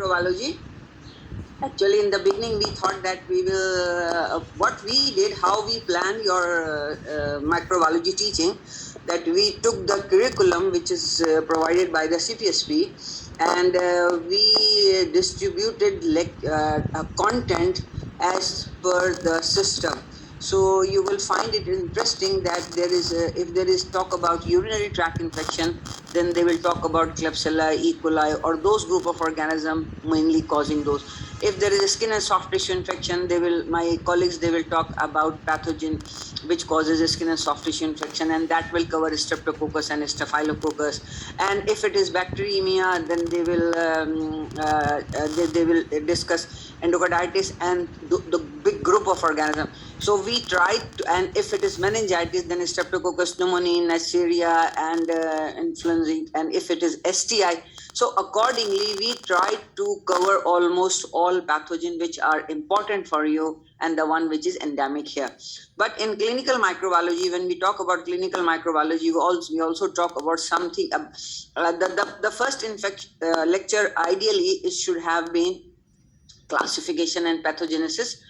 microbiology. Actually, in the beginning, we thought that we will, what we did, how we planned your microbiology teaching, that we took the curriculum which is provided by the CPSP, and we distributed content as per the system. So you will find it interesting that there is, if there is talk about urinary tract infection, then they will talk about Klebsiella, E. coli, or those group of organisms mainly causing those. If there is a skin and soft tissue infection, my colleagues, they will talk about pathogen which causes a skin and soft tissue infection, and that will cover Streptococcus and Staphylococcus. And if it is bacteremia, then they will discuss endocarditis and the big group of organisms. So we tried to, and if it is meningitis, then Streptococcus pneumoniae, Neisseria, and influenza. And if it is STI, so accordingly, we tried to cover almost all pathogens which are important for you and the one which is endemic here. But in clinical microbiology, when we talk about clinical microbiology, we also talk about something. The first lecture, ideally, it should have been classification and pathogenesis.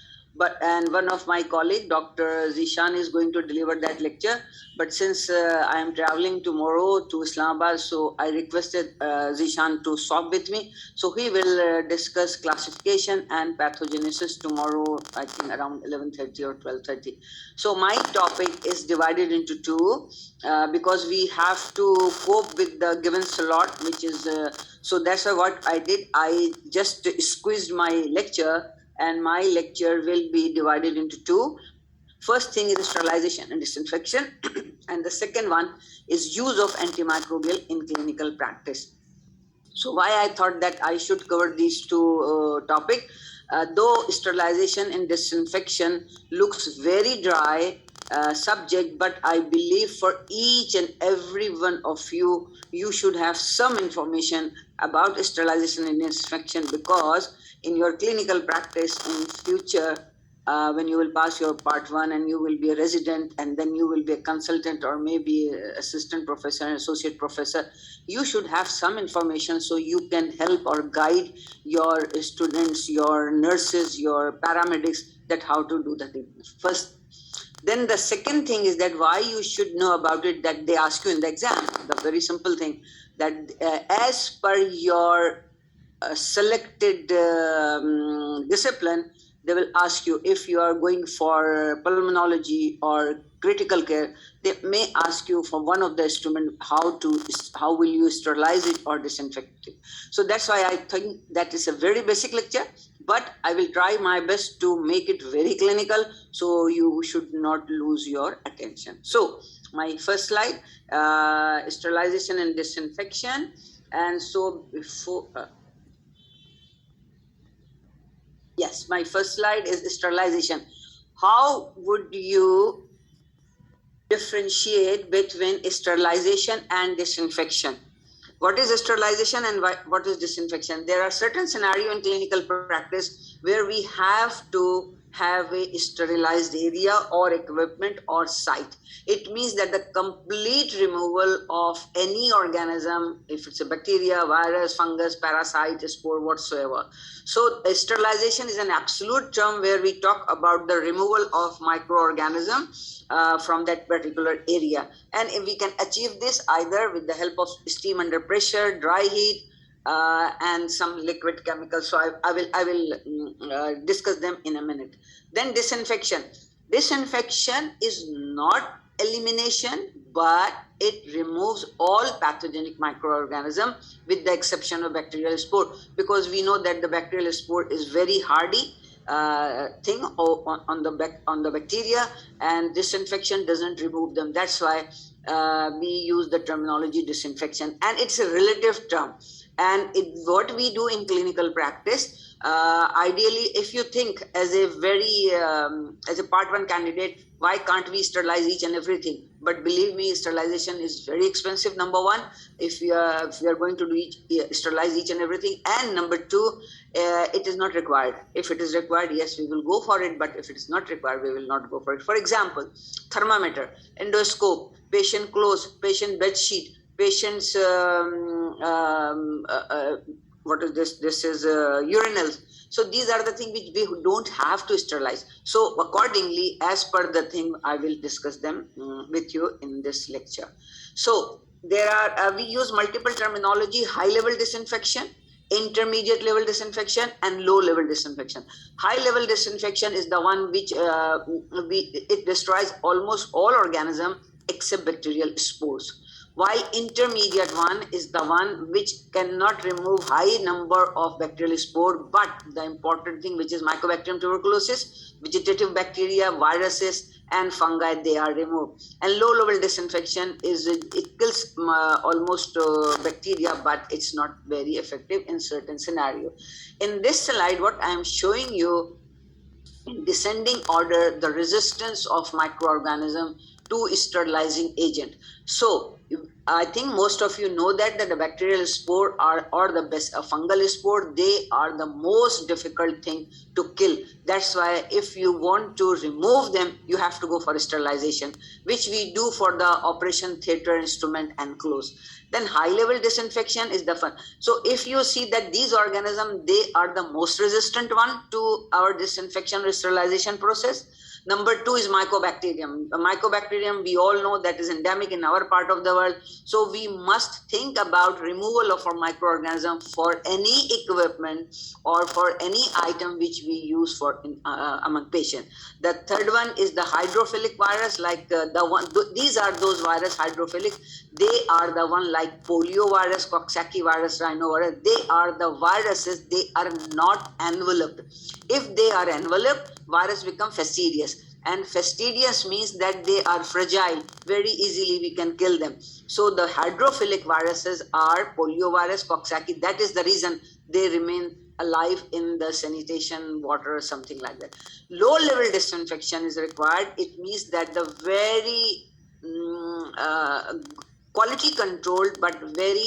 And one of my colleague, Dr. Zishan, is going to deliver that lecture. But since I am traveling tomorrow to Islamabad, so I requested Zishan to swap with me. So he will discuss classification and pathogenesis tomorrow, I think around 11:30 or 12:30. So my topic is divided into two because we have to cope with the given slot, which is, so that's what I did. I just squeezed my lecture, and my lecture will be divided into two. First thing is sterilization and disinfection, and the second one is use of antimicrobial in clinical practice. So why I thought that I should cover these two topics, though sterilization and disinfection looks very dry subject, but I believe for each and every one of you, you should have some information about sterilization and disinfection, because in your clinical practice in future, when you will pass your part 1 and you will be a resident, and then you will be a consultant or maybe assistant professor and associate professor, you should have some information so you can help or guide your students, your nurses, your paramedics, that how to do the thing first. Then the second thing is that why you should know about it, that they ask you in the exam, the very simple thing, that as per your selected discipline, they will ask you, if you are going for pulmonology or critical care, they may ask you for one of the instruments, how will you sterilize it or disinfect it. So that's why I think that is a very basic lecture, but I will try my best to make it very clinical, so you should not lose your attention. So my first slide, sterilization and disinfection. And so before yes, my first slide is sterilization. How would you differentiate between sterilization and disinfection? What is sterilization and what is disinfection? There are certain scenarios in clinical practice where we have to have a sterilized area or equipment or site. It means that the complete removal of any organism, if it's a bacteria, virus, fungus, parasite, spore, whatsoever. So sterilization is an absolute term where we talk about the removal of microorganisms from that particular area. And if we can achieve this either with the help of steam under pressure, dry heat, and some liquid chemicals. So I will discuss them in a minute. Then disinfection. Disinfection is not elimination, but it removes all pathogenic microorganisms with the exception of bacterial spore, because we know that the bacterial spore is very hardy thing on the bacteria, and disinfection doesn't remove them. That's why we use the terminology disinfection, and it's a relative term. And what we do in clinical practice, ideally, if you think as a part 1 candidate, why can't we sterilize each and everything? But believe me, sterilization is very expensive, number 1, if we are going to sterilize each and everything. And number 2, it is not required. If it is required, yes, we will go for it. But if it is not required, we will not go for it. For example, thermometer, endoscope, patient clothes, patient bed sheet, patient's what is this? This is urinals. So these are the things which we don't have to sterilize. So accordingly, as per the thing, I will discuss them with you in this lecture. So there are, we use multiple terminology: high level disinfection, intermediate level disinfection, and low level disinfection. High level disinfection is the one which it destroys almost all organisms except bacterial spores, while intermediate one is the one which cannot remove high number of bacterial spore, but the important thing, which is Mycobacterium tuberculosis, vegetative bacteria, viruses, and fungi, they are removed. And low level disinfection is, it kills almost bacteria, but it's not very effective in certain scenario. In this slide, what I am showing you in descending order the resistance of microorganism to sterilizing agent. So I think most of you know that the bacterial spore are, or the best fungal spore, they are the most difficult thing to kill. That's why if you want to remove them, you have to go for sterilization, which we do for the operation theater instrument and close. Then high level disinfection is the fun. So if you see that these organisms, they are the most resistant one to our disinfection or sterilization process. Number two is Mycobacterium. Mycobacterium, we all know that is endemic in our part of the world. So we must think about removal of our microorganism for any equipment or for any item which we use for among patients. The third one is the hydrophilic virus, like these are those virus hydrophilic. They are the one like polio virus, Coxsackie virus, rhinovirus. They are the viruses, they are not enveloped. If they are enveloped, virus become fastidious, and fastidious means that they are fragile, very easily we can kill them. So the hydrophilic viruses are poliovirus, Coxsackie. That is the reason they remain alive in the sanitation water or something like that. Low level disinfection is required. It means that the very quality controlled but very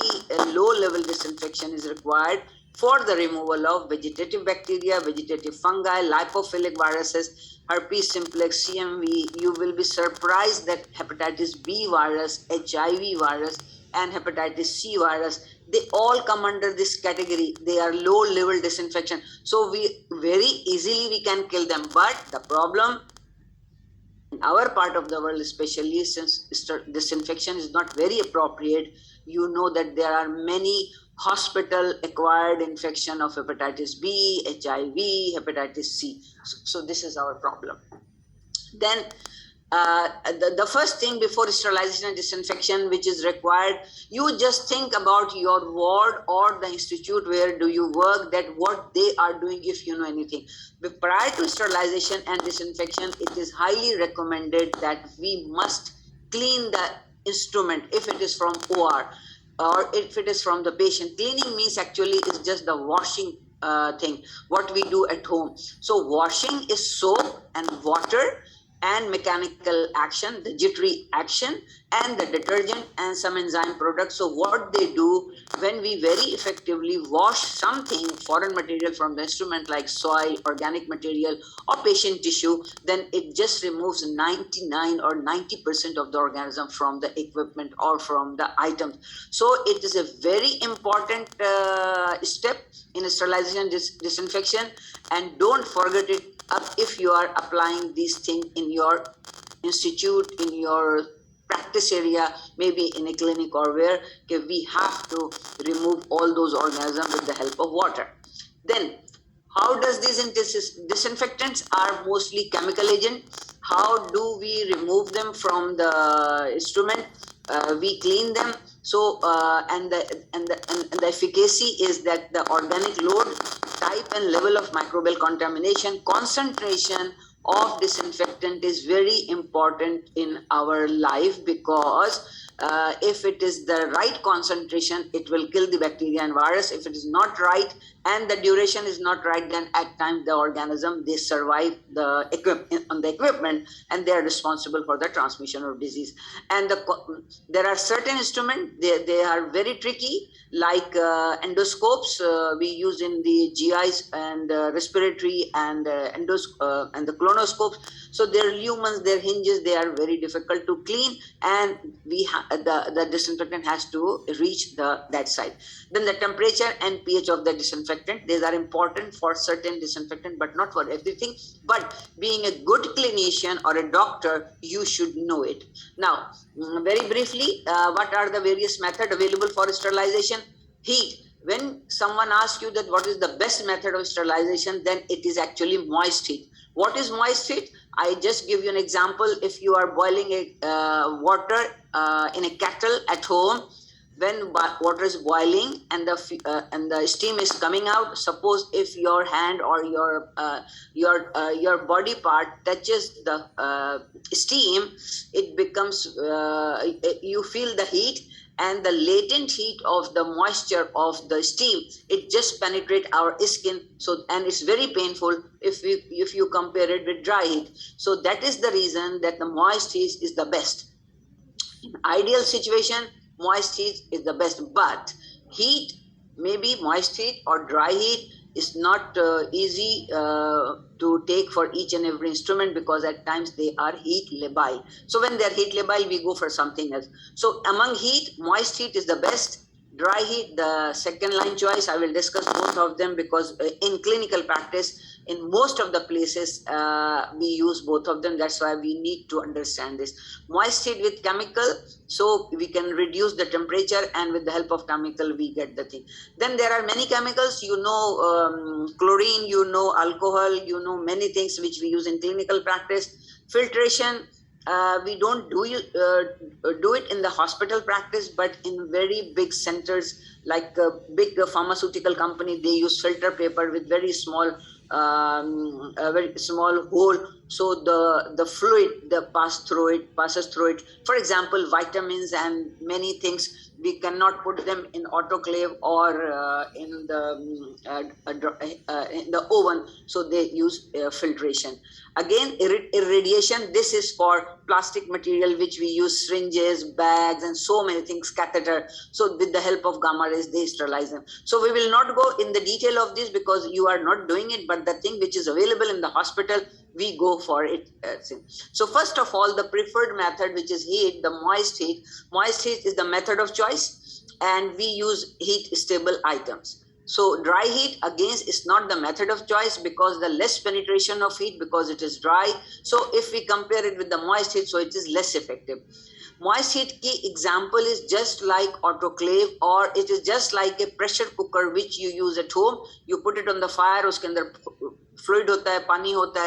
low level disinfection is required for the removal of vegetative bacteria, vegetative fungi, lipophilic viruses, herpes simplex, CMV. You will be surprised that hepatitis B virus, HIV virus, and hepatitis C virus, they all come under this category. They are low level disinfection. So we very easily we can kill them. But the problem in our part of the world, especially since disinfection is not very appropriate, you know that there are many hospital acquired infection of hepatitis B, HIV, hepatitis C. So this is our problem. Then the first thing before sterilization and disinfection which is required, you just think about your ward or the institute where do you work, that what they are doing, if you know anything. But prior to sterilization and disinfection, it is highly recommended that we must clean the instrument if it is from OR or if it is from the patient. Cleaning means actually is just the washing thing, what we do at home. So washing is soap and water and mechanical action, the jittery action, and the detergent and some enzyme products. So what they do, when we very effectively wash something, foreign material from the instrument like soil, organic material, or patient tissue, then it just removes 99 or 90% of the organism from the equipment or from the items. So it is a very important step in sterilization, disinfection, and don't forget it up if you are applying these things in your institute, in your practice area, maybe in a clinic or where. Okay, we have to remove all those organisms with the help of water. Then how does these disinfectants are mostly chemical agent? How do we remove them from the instrument? We clean them. So and the efficacy is that the organic load, type and level of microbial contamination, concentration of disinfectant is very important in our life, because if it is the right concentration, it will kill the bacteria and virus. If it is not right and the duration is not right, then at times the organism, they survive the equipment and they are responsible for the transmission of disease. And there are certain instruments, they are very tricky, like endoscopes we use in the GIs and respiratory and and the colonoscopes. So their lumens, their hinges, they are very difficult to clean, and the disinfectant has to reach that side. Then the temperature and pH of the disinfectant, these are important for certain disinfectant, but not for everything. But being a good clinician or a doctor, you should know it. Now, very briefly, what are the various methods available for sterilization? Heat. When someone asks you that what is the best method of sterilization, then it is actually moist heat. What is moist heat? I just give you an example. If you are boiling a water in a kettle at home, when water is boiling and the steam is coming out, suppose if your hand or your body part touches the steam, it becomes you feel the heat, and the latent heat of the moisture of the steam, it just penetrate our skin. So, and it's very painful if you compare it with dry heat. So that is the reason that the moist heat is the best. In ideal situation, moist heat is the best, but heat, maybe moist heat or dry heat, is not easy to take for each and every instrument, because at times they are heat labile. So when they are heat labile, we go for something else. So among heat, moist heat is the best. Dry heat, the second line choice. I will discuss both of them because in clinical practice, in most of the places, we use both of them. That's why we need to understand this. Moist heat with chemical, so we can reduce the temperature, and with the help of chemical, we get the thing. Then there are many chemicals, chlorine, alcohol, many things which we use in clinical practice. Filtration, we don't do it in the hospital practice, but in very big centers like a big pharmaceutical company, they use filter paper with very small hole, so the fluid passes through it. For example, vitamins and many things, we cannot put them in autoclave or in the oven, so they use filtration. Again, irradiation, this is for plastic material which we use, syringes, bags, and so many things, catheter. So with the help of gamma rays, they sterilize them. So we will not go in the detail of this because you are not doing it, but the thing which is available in the hospital, we go for it. So first of all, the preferred method, which is heat, the moist heat. Moist heat is the method of choice, and we use heat stable items. So dry heat, again, is not the method of choice because the less penetration of heat, because it is dry. So if we compare it with the moist heat, so it is less effective. Moist heat key example is just like autoclave, or it is just like a pressure cooker which you use at home. You put it on the fire, uske andar fluid hota hai, pani hota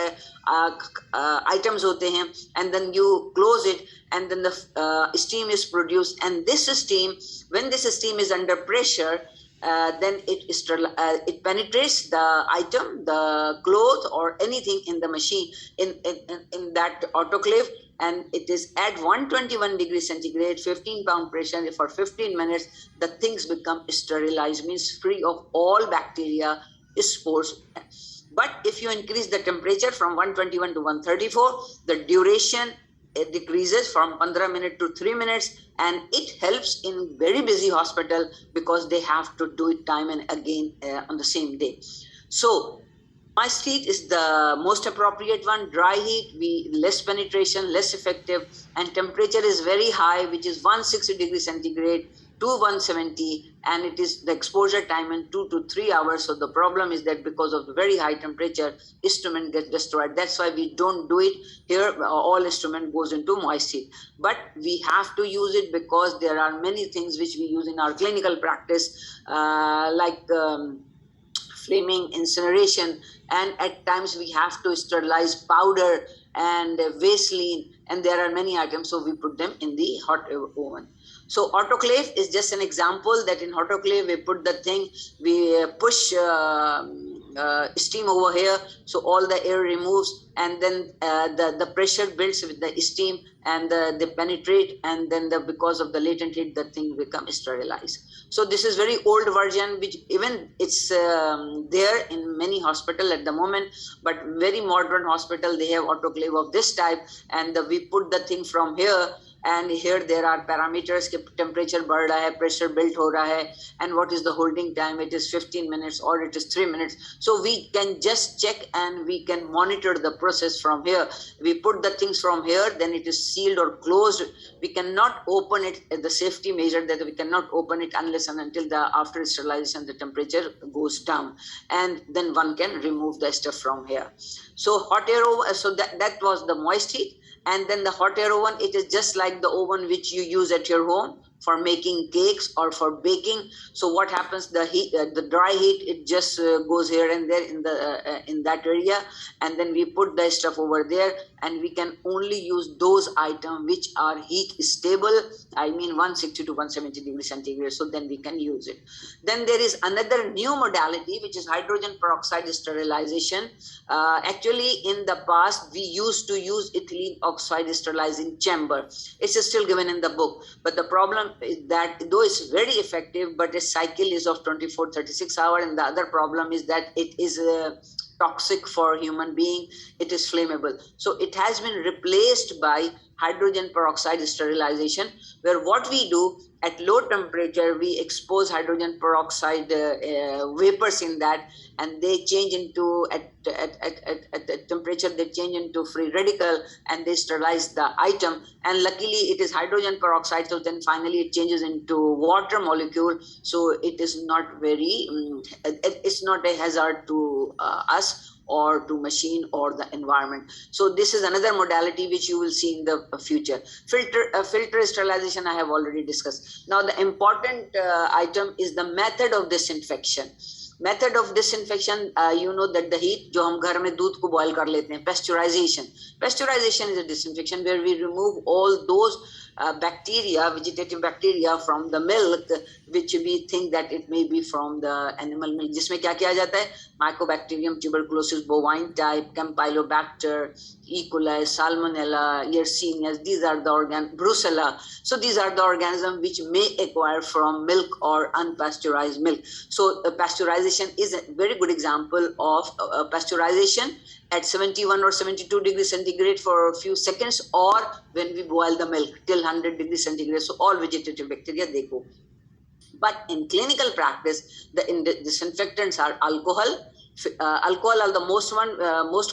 hai, items hote hain, and then you close it, and then the steam is produced. And this steam, when this steam is under pressure, then it penetrates the item, the cloth, or anything in the machine, in that autoclave, and it is at 121 degrees centigrade, 15 pound pressure for 15 minutes. The things become sterilized, means free of all bacteria, spores. But if you increase the temperature from 121 to 134, the duration it decreases from 15 minutes to 3 minutes, and it helps in very busy hospital because they have to do it time and again on the same day. So moist heat is the most appropriate one. Dry heat, less penetration, less effective, and temperature is very high, which is 160 degrees centigrade to 170, and it is the exposure time in 2 to 3 hours. So the problem is that because of the very high temperature, instrument gets destroyed. That's why we don't do it here. All instrument goes into moist heat, but we have to use it because there are many things which we use in our clinical practice, like flaming, incineration, and at times we have to sterilize powder and Vaseline, and there are many items, so we put them in the hot oven. So autoclave is just an example that in autoclave we put the thing, we push steam over here, so all the air removes, and then the pressure builds with the steam, and they penetrate, and then because of the latent heat, the thing becomes sterilized. So this is very old version, which even it's there in many hospital at the moment, but very modern hospital, they have autoclave of this type, and we put the thing from here, and here there are parameters कि temperature बढ़ रहा है, pressure built हो रहा है, and what is the holding time, it is 15 minutes or it is 3 minutes. So we can just check and we can monitor the process from here. We put the things from here, then it is sealed or closed. We cannot open it as the safety measure, that we cannot open it unless and until the after sterilization the temperature goes down, and then one can remove the stuff from here. So hot air oven, so that was the moist heat. And then the hot air oven, it is just like the oven which you use at your home for making cakes or for baking. So what happens, the heat, the dry heat, it just goes here and there in that area, and then we put the stuff over there, and we can only use those items which are heat stable, I mean 160 to 170 degrees centigrade, so then we can use it. Then there is another new modality which is hydrogen peroxide sterilization. Actually in the past we used to use ethylene oxide sterilizing chamber. It's still given in the book, but the problem is that though it's very effective, but its cycle is of 24-36 hours, and the other problem is that it is toxic for human being, it is flammable. So it has been replaced by hydrogen peroxide sterilization, where what we do at low temperature, we expose hydrogen peroxide vapors in that, and they change into at temperature, they change into free radical, and they sterilize the item. And luckily it is hydrogen peroxide, so then finally it changes into water molecule, so it is not very it's not a hazard to us or to machine or the environment. So this is another modality which you will see in the future. Filter sterilization I have already discussed. Now the important item is the method of disinfection. Method of disinfection, you know that the heat जो हम घर में दूध को boil कर लेते हैं, pasteurization. Pasteurization is a disinfection where we remove all those bacteria, vegetative bacteria from the milk, which we think that it may be from the animal milk. जिसमें क्या किया जाता है? Mycobacterium tuberculosis bovine type, Campylobacter, E. coli, Salmonella, Yersinia, these are the Brucella. So these are the organisms which may acquire from milk or unpasteurized milk. So pasteurization is a very good example of pasteurization at 71 or 72 degrees centigrade for a few seconds, or when we boil the milk till 100 degrees centigrade. So all vegetative bacteria, they go. But in clinical practice, the disinfectants are alcohol. Alcohol are the most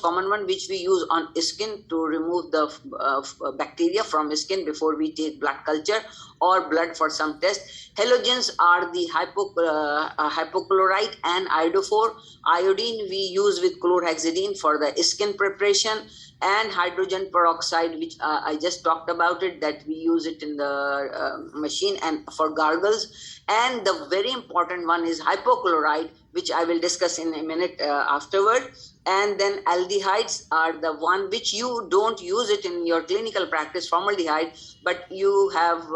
common one which we use on skin to remove the bacteria from skin before we take blood culture or blood for some test. Halogens are the hypochlorite and iodophore. Iodine we use with chlorhexidine for the skin preparation, and hydrogen peroxide, which I just talked about it, that we use it in the machine and for gargles. And the very important one is hypochlorite, which I will discuss in a minute afterward. And then aldehydes are the one which you don't use it in your clinical practice, formaldehyde, but you have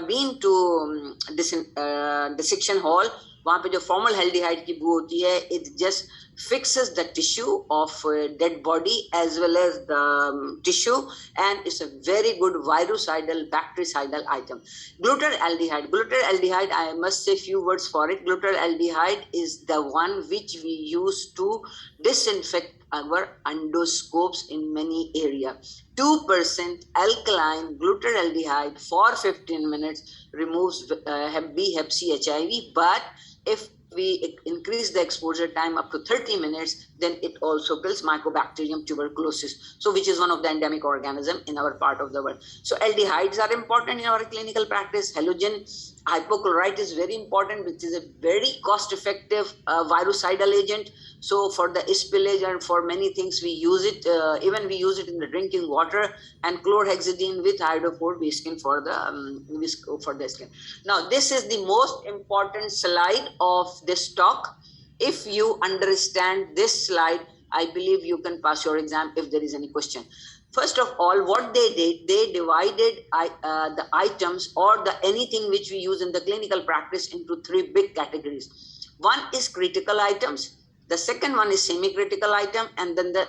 been to dissection hall. वहाँ पे जो formaldehyde की बू होती है, it just fixes the tissue of dead body as well as the tissue, and it's a very good virucidal, bactericidal item. Glutaraldehyde, I must say a few words for it. Glutaraldehyde is the one which we use to disinfect our endoscopes in many areas. 2% alkaline glutaraldehyde for 15 minutes removes Hep B, Hep C, HIV, but if we increase the exposure time up to 30 minutes, then it also kills Mycobacterium tuberculosis, so which is one of the endemic organism in our part of the world. So aldehydes are important in our clinical practice. Halogen hypochlorite is very important, which is a very cost-effective virucidal agent. So for the spillage and for many things we use it, even we use it in the drinking water, and chlorhexidine with iodophore we skin for the skin. Now this is the most important slide of this talk. If you understand this slide, I believe you can pass your exam if there is any question. First of all, what they did, they divided the items or the anything which we use in the clinical practice into three big categories. One is critical items, the second one is semi-critical item, and then the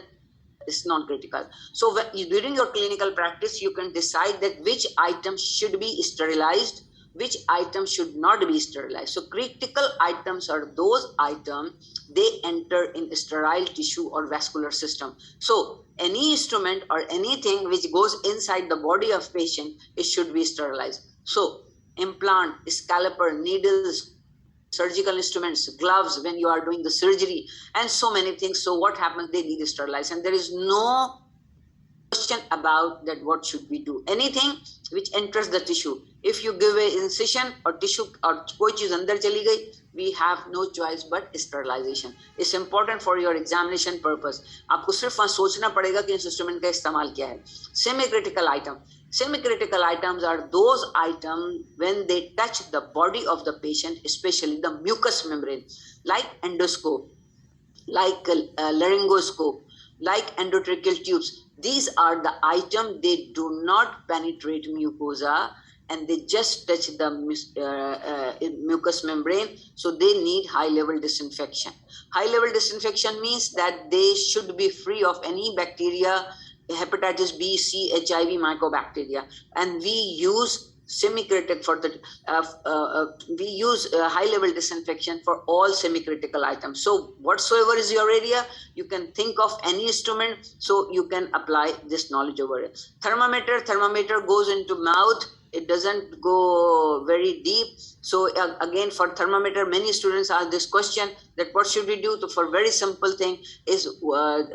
is non-critical. So during your clinical practice, you can decide that which items should be sterilized, which items should not be sterilized. So critical items are those items they enter in sterile tissue or vascular system. So any instrument or anything which goes inside the body of patient, it should be sterilized. So implant, scalpel, needles, surgical instruments, gloves when you are doing the surgery, and so many things. So what happens? They need sterilized, and there is no question about that what should we do. Anything which enters the tissue, if you give a incision or tissue or कोई चीज अंदर चली गई, we have no choice but sterilization. It's important for your examination purpose. आपको सिर्फ वहाँ सोचना पड़ेगा कि इस इंस्ट्रूमेंट का इस्तेमाल क्या है. Semi-critical item. Semi-critical items are those items when they touch the body of the patient, especially the mucous membrane, like endoscope, like laryngoscope, like endotracheal tubes. These are the items, they do not penetrate mucosa and they just touch the mucous membrane. So they need high level disinfection. High level disinfection means that they should be free of any bacteria, hepatitis B, C, HIV, mycobacteria. And we use semi-critical for the we use high-level disinfection for all semi-critical items. So whatsoever is your area, you can think of any instrument, so you can apply this knowledge over it. Thermometer goes into mouth. It doesn't go very deep. So again, for thermometer, many students ask this question that what should we do? So for very simple thing is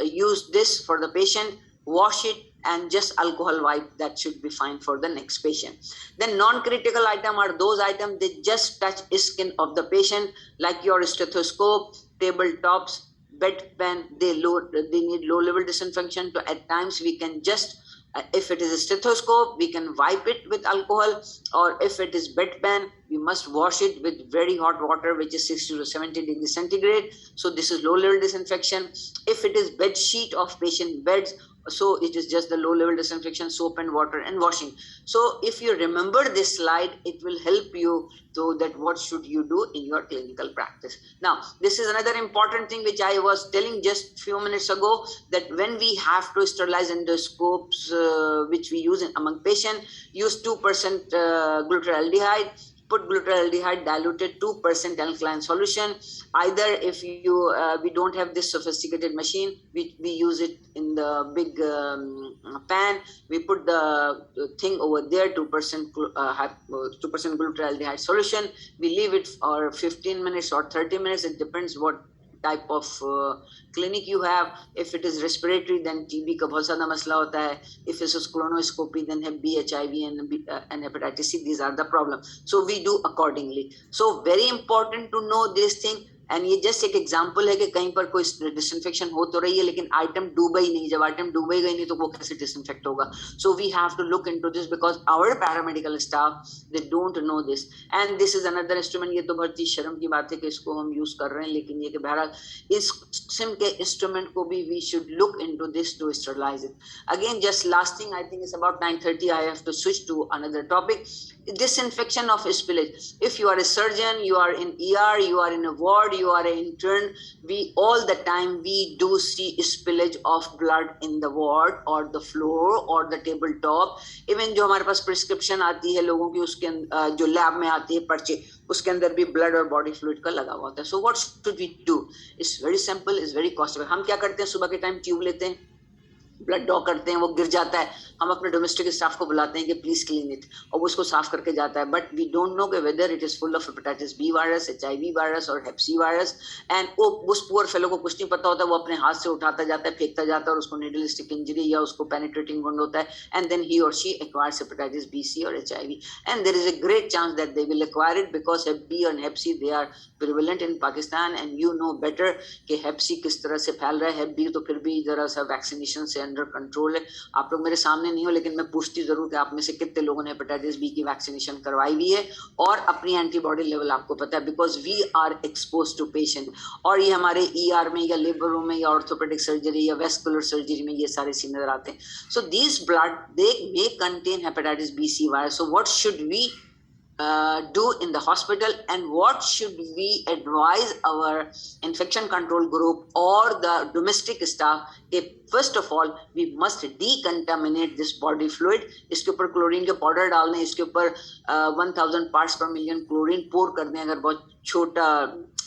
use this for the patient, wash it, and just alcohol wipe, that should be fine for the next patient. Then non-critical item are those items that just touch skin of the patient, like your stethoscope, tabletops, bedpan. They need low level disinfection. So at times we can just if it is a stethoscope, we can wipe it with alcohol, or if it is bedpan, we must wash it with very hot water, which is 60 to 70 degrees centigrade. So this is low level disinfection. If it is bed sheet of patient beds, so it is just the low level disinfection, soap and water and washing. So if you remember this slide, it will help you to that what should you do in your clinical practice. Now, this is another important thing which I was telling just few minutes ago, that when we have to sterilize endoscopes, which we use among patients, use 2% glutaraldehyde. Put glutaraldehyde diluted 2% alkaline solution. Either if you we don't have this sophisticated machine, we use it in the big pan. We put the thing over there, 2% glutaraldehyde solution. We leave it for 15 minutes or 30 minutes. It depends what type of clinic you have. If it is respiratory, then TB का बहुत ज़्यादा मसला होता है. If it is colonoscopy, then have B, HIV and hepatitis C. These are the problems. So we do accordingly. So very important to know this thing. And ये just एक example है कि कहीं पर कोई डिसइंफेक्शन हो तो रही है, लेकिन आइटम डूबा ही नहीं. जब आइटम डूबा ही नहीं तो वो कैसे डिसइंफेक्ट होगा? So we have to look into this because our paramedical staff they don't know this. And this is another instrument. ये तो बहुत ही शर्म की बात है कि इसको हम यूज कर रहे हैं, लेकिन ये कि बहरहाल इस किस्म के इंस्ट्रूमेंट को भी we should look into this to sterilize it. Again just last thing, I think it's about 9:30. I have to switch to another topic. Disinfection of spillage. If you are a surgeon, you are in ER, you are in a ward, you are an intern, we all the time we do see spillage of blood in the ward or the floor or the tabletop. Even जो हमारे पास prescription आती है लोगों की, उसके जो lab में आती है पर्चे, उसके अंदर भी blood और body fluid का लगा हुआ होता है. So what should we do? It's very simple, it's very cost effective. हम क्या करते हैं? सुबह के टाइम ट्यूब लेते हैं, ब्लड ड्रॉ करते हैं, वो गिर जाता है, हम अपने डोमेस्टिक स्टाफ को बुलाते हैं कि प्लीज क्लीन इट, और वो उसको साफ करके जाता है. बट वी डोंट नो कि whether it is full of hepatitis B virus, HIV virus और हेप सी वायरस. एंड वो उस पुअर फेलो को कुछ नहीं पता होता, वो अपने हाथ से उठाता जाता है, फेंकता जाता है, और उसको नीडल स्टिक इंजरी या उसको पेनिट्रेटिंग वुंड होता है, एंड देन ही और she acquires hepatitis B, C और HIV. And there is a great chance that they will acquire it because hep B और hep C they are prevalent in Pakistan. And you know better कि hep सी किस तरह से फैल रहा है. हेप B तो फिर भी जरा सा वैक्सीनेशन से अंडर कंट्रोल है. आप लोग मेरे सामने नहीं हो, लेकिन मैं पूछती जरूर कि आप में से कितने लोगों ने हेपेटाइटिस बी की वैक्सीनेशन करवाई हुई है और अपनी एंटीबॉडी लेवल आपको पता है, because we are expose to patient. और ये हमारे ER में या लेबर रूम में या ऑर्थोपेडिक सर्जरी या वेस्कुलर सर्जरी में ये सारे सीन नजर आते हैं. So this blood they may contain hepatitis B, C virus. So what should we do in the hospital, and what should we advise our infection control group or the domestic staff? First of all, we must decontaminate this body fluid. इसके ऊपर chlorine के powder डालने, इसके ऊपर 1000 parts per million chlorine पोर कर दें अगर बहुत छोटा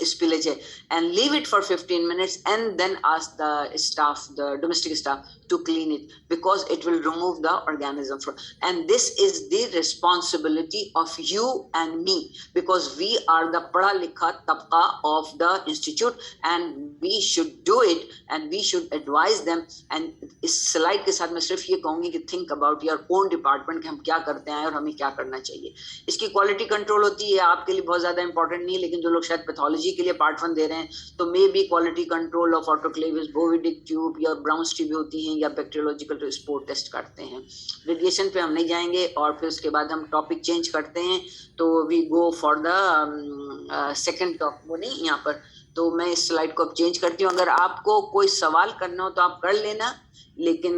spillage है, and leave it for 15 minutes and then ask the staff, the domestic staff, to clean it, because it will remove the organism and this is the responsibility of you and me, because we are the padha likha tabqa of the institute and we should do it and we should advise them. And इस slide के साथ मैं सिर्फ ये कहूँगी कि think about your own department कि हम क्या करते हैं और हमें क्या करना चाहिए. इसकी quality control होती है, आपके लिए बहुत ज़्यादा important नहीं, लेकिन जो लोग शायद पैथोलॉजी के लिए पार्ट 1 दे रहे हैं तो maybe quality control of autoclaves, Bowie Dick tube या ब्राउन स्ट्रिप होती हैं या बैक्टीरियोलॉजिकल स्पोर टेस्ट करते हैं. रेडिएशन पे हम नहीं जाएंगे और फिर उसके बाद हम टॉपिक चेंज करते हैं, तो we go for the second topic. वो नहीं यहाँ पर, तो मैं इस स्लाइड को अब चेंज करती हूँ. अगर आपको कोई सवाल करना हो तो आप कर लेना, लेकिन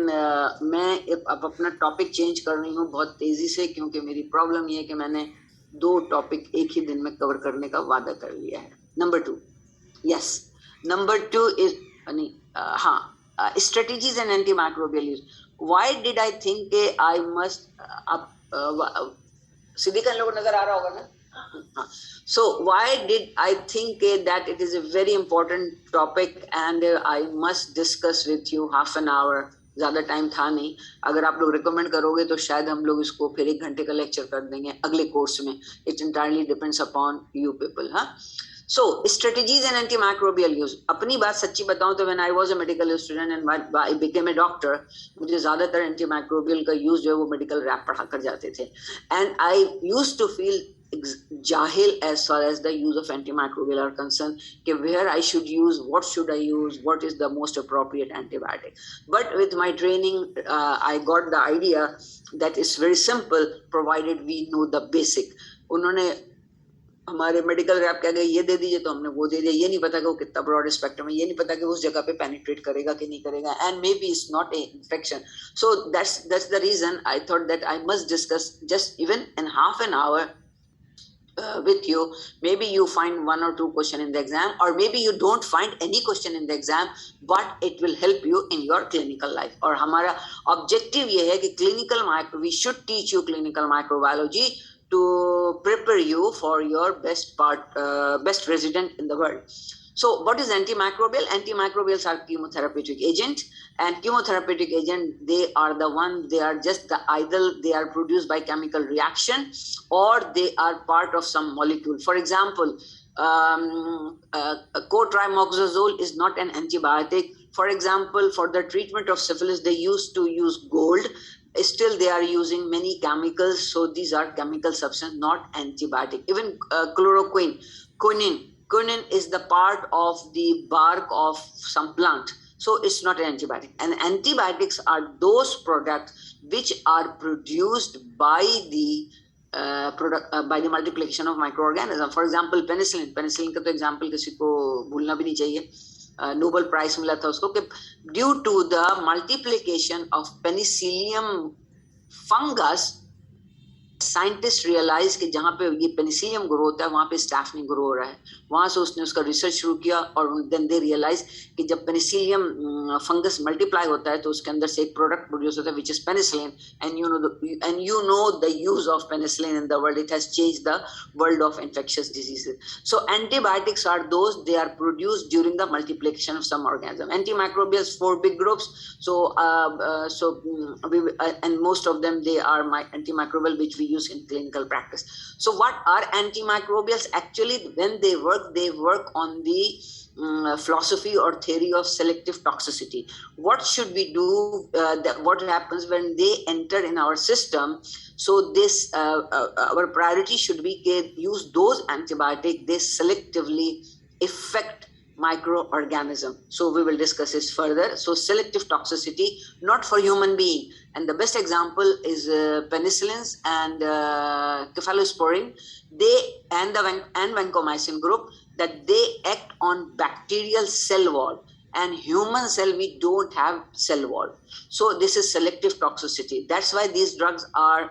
मैं अब अपना टॉपिक चेंज कर रही हूँ बहुत तेजी से, क्योंकि मेरी प्रॉब्लम ये है कि मैंने 2 टॉपिक एक ही दिन में कवर करने का वादा कर लिया है. Number 2, yes, number 2 is strategies and antimicrobial use. Why did I think I must सिद्दीक़ लोगों को नजर आ रहा होगा ना? So why did I think that it is a very important topic and I must discuss with you half an hour. ज़्यादा time था नहीं. अगर आप लोग रिकमेंड करोगे तो शायद हम लोग इसको फिर 1 घंटे का लेक्चर कर देंगे अगले कोर्स में. It entirely depends upon you people. हाँ, so strategies and antimicrobial use. अपनी बात सच्ची बताऊं तो when I was a medical student and I became a doctor, मुझे ज़्यादातर antimicrobial का यूज जो है वो मेडिकल रैप पढ़ा कर जाते थे, and I used to feel jahil as far as the use of antimicrobial are concerned, कि where I should use, what should I use, what is the most appropriate antibiotic. But with my training, I got the idea that it's very simple provided we know the basic. उन्होंने हमारे medical rap कह गए ये दे दीजिए तो हमने वो दे दिया. ये नहीं पता कि वो कितना ब्रॉड स्पेक्ट्रम है, ये नहीं पता कि उस जगह पे पेनिट्रेट करेगा कि नहीं करेगा, and maybe it's not a infection. So that's the reason I thought that I must discuss just even in half an hour with you. Maybe you find 1 or 2 question in the exam, or maybe you don't find any question in the exam, but it will help you in your clinical life. और हमारा objective ये है कि we should teach you clinical microbiology to prepare you for your best resident in the world. So what is antimicrobial? Antimicrobials are chemotherapeutic agent, and chemotherapeutic agent, they are just the either they are produced by chemical reaction or they are part of some molecule. For example, cotrimoxazole is not an antibiotic. For example, for the treatment of syphilis, they used to use gold. Still they are using many chemicals, so these are chemical substance, not antibiotic. Even chloroquine, quinine is the part of the bark of some plant, so it's not an antibiotic. And antibiotics are those products which are produced by the multiplication of microorganisms. For example, penicillin का तो example किसी को भूलना भी नहीं चाहिए. Nobel Prize मिला था उसको कि due to the multiplication of penicillium fungus, scientist realise कि जहाँ पे ये पेनिसिलियम ग्रो होता है वहाँ पे स्टाफ नहीं ग्रो हो रहा है. वहाँ से उसने उसका रिसर्च शुरू किया और देन दे रियलाइज कि जब पेनिसिलियम फंगस मल्टीप्लाई होता है तो उसके अंदर से एक प्रोडक्ट प्रोड्यूस होता है which is penicillin. And you know the use of penicillin in the world. It has changed the world of infectious diseases. So antibiotics are those they are produced during the multiplication of some organism. Antimicrobials 4 big groups. And most of them they are antimicrobial which we use in clinical practice. So what are antimicrobials? Actually, when they work on the philosophy or theory of selective toxicity. What should we do? What happens when they enter in our system? So this our priority should be to use those antibiotics. They selectively affect microorganism. So we will discuss this further. So selective toxicity, not for human being, and the best example is penicillins and cephalosporin. They and the vancomycin group, that they act on bacterial cell wall, and human cell we don't have cell wall. So this is selective toxicity. That's why these drugs are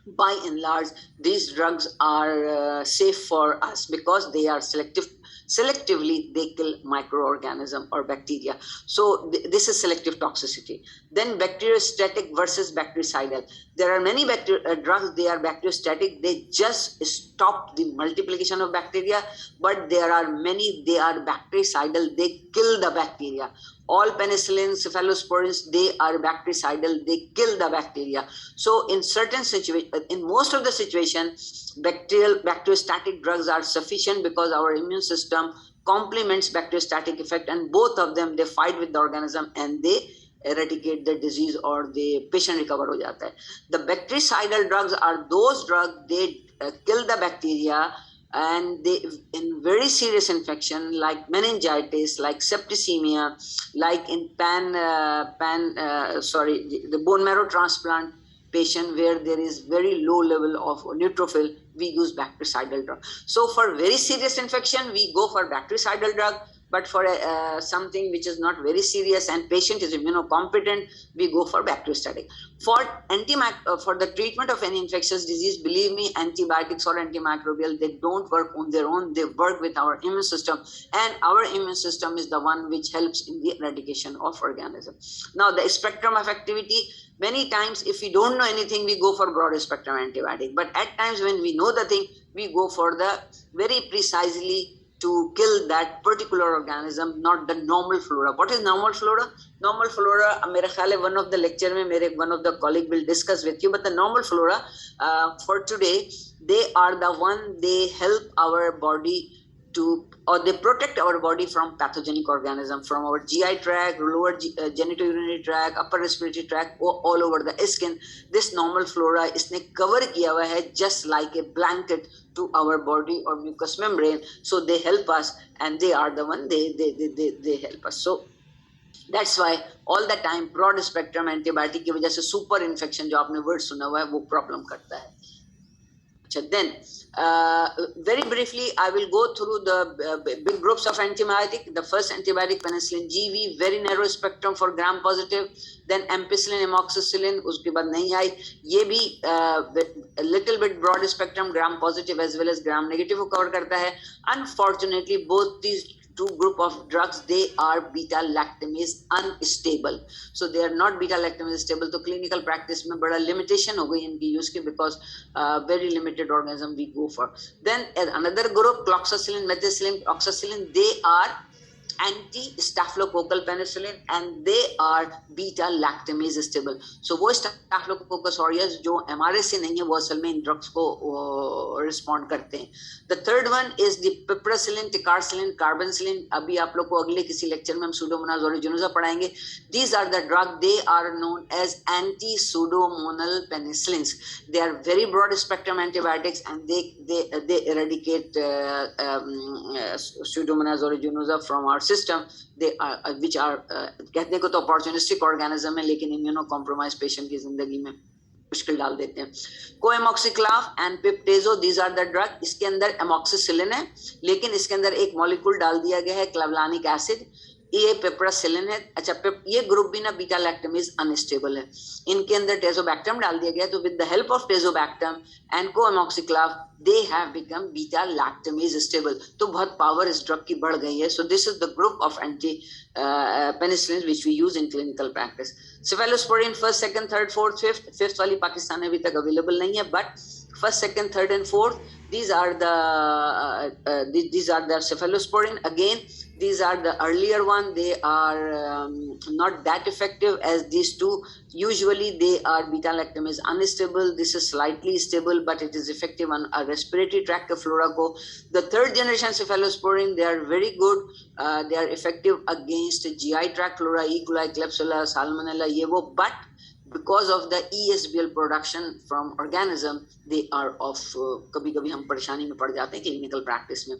by and large, these drugs are safe for us because they are selectively they kill microorganism or bacteria. So this is selective toxicity. Then bacteriostatic versus bactericidal. There are many drugs, they are bacteriostatic, they just stop the multiplication of bacteria, but there are many, they are bactericidal, they kill the bacteria. All penicillins, cephalosporins, they are bactericidal, they kill the bacteria. So in certain situations, in most of the situations, bacteriostatic drugs are sufficient because our immune system complements bacteriostatic effect, and both of them, they fight with the organism and they eradicate the disease or the patient recover ho jata hai. The bactericidal drugs are those drugs, they kill the bacteria, and they, in very serious infection like meningitis, like septicemia, like in the bone marrow transplant patient where there is very low level of neutrophil, we use bactericidal drug. So for very serious infection, we go for bactericidal drug, but for something which is not very serious and patient is immunocompetent, we go for bacteriostatic. For the treatment of any infectious disease, believe me, antibiotics or antimicrobial, they don't work on their own, they work with our immune system, and our immune system is the one which helps in the eradication of organism. Now the spectrum of activity, many times if we don't know anything, we go for broad spectrum antibiotic, but at times when we know the thing, we go for the very precisely to kill that particular organism, not the normal flora. What is normal flora? Normal flora, मेरा ख्याल है one of the lecture में one of the colleague will discuss with you, but the normal flora for today, they are the one, they help our body to, or they protect our body from pathogenic organism, from our GI tract, lower genitourinary tract, upper respiratory tract, all over the skin. This normal flora, इसने cover किया हुआ है just like a blanket to our body or mucous membrane. So they help us, and they are the one, they help us. So that's why all the time broad spectrum antibiotic की वजह से super infection जो आपने word सुना हुआ है वो problem करता है. Then very briefly I will go through the big groups of antibiotic. The first antibiotic penicillin GV, very narrow spectrum for gram positive. Then ampicillin, amoxicillin, उसके बाद नहीं आई. ये भी a little bit broad spectrum, gram positive as well as gram negative को cover करता है. Unfortunately both these two group of drugs, they are beta lactamase unstable. So they are not beta lactamase stable. तो clinical practice में बड़ा limitation हो गई इनकी use की, because very limited organism we go for. Then another group, cloxacillin, methicillin, oxacillin, they are anti-staphylococcal penicillin and they are beta lactamase stable. So वो staphylococcus aureus जो MRSA से नहीं है वो असल में इन ड्रग्स को रिस्पॉन्ड करते हैं. The third one is the piperacillin, ticarcillin, carboncillin. अभी आप लोग को अगले किसी लेक्चर में हम Pseudomonas aeruginosa पढ़ाएंगे. These are the drugs, they are known as anti-pseudomonal penicillins. They are very broad spectrum antibiotics and they eradicate Pseudomonas aeruginosa from our system. They are which are कहने को तो opportunistic organism है, लेकिन immunocompromised patient की जिंदगी में मुश्किल डाल देते हैं. Co-amoxiclav and piptazo, these are the drug. इसके अंदर एमॉक्सिसिलिन है, लेकिन इसके अंदर एक मॉलिक्यूल डाल दिया गया है क्लावलानिक एसिड. ये पेपरासिलिन है. अच्छा, ये ग्रुप भी ना बीटा लैक्टमेज अनस्टेबल है. इनके अंदर टेजोबैक्टम डाल दिया गया, तो with the help of tazobactam and co-amoxiclav they have become beta lactamase stable. तो बहुत पावर इस ड्रग की बढ़ गई है. So this is the group of anti penicillins which we use in clinical practice. Cephalosporin first, second, third, fourth, fifth. Fifth वाली पाकिस्तान में अभी तक अवेलेबल नहीं है, but first, second, third and fourth, these are the cephalosporin. Again, these are the earlier one. They are not that effective as these two. Usually they are beta lactamase unstable. This is slightly stable, but it is effective on a respiratory tract flora को. The third generation cephalosporin, they are very good. They are effective against GI tract flora, E. coli, Klebsiella, Salmonella, ये वो. But because of the ESBL production from organism, they are of कभी-कभी हम परेशानी में पड़ जाते हैं clinical practice में.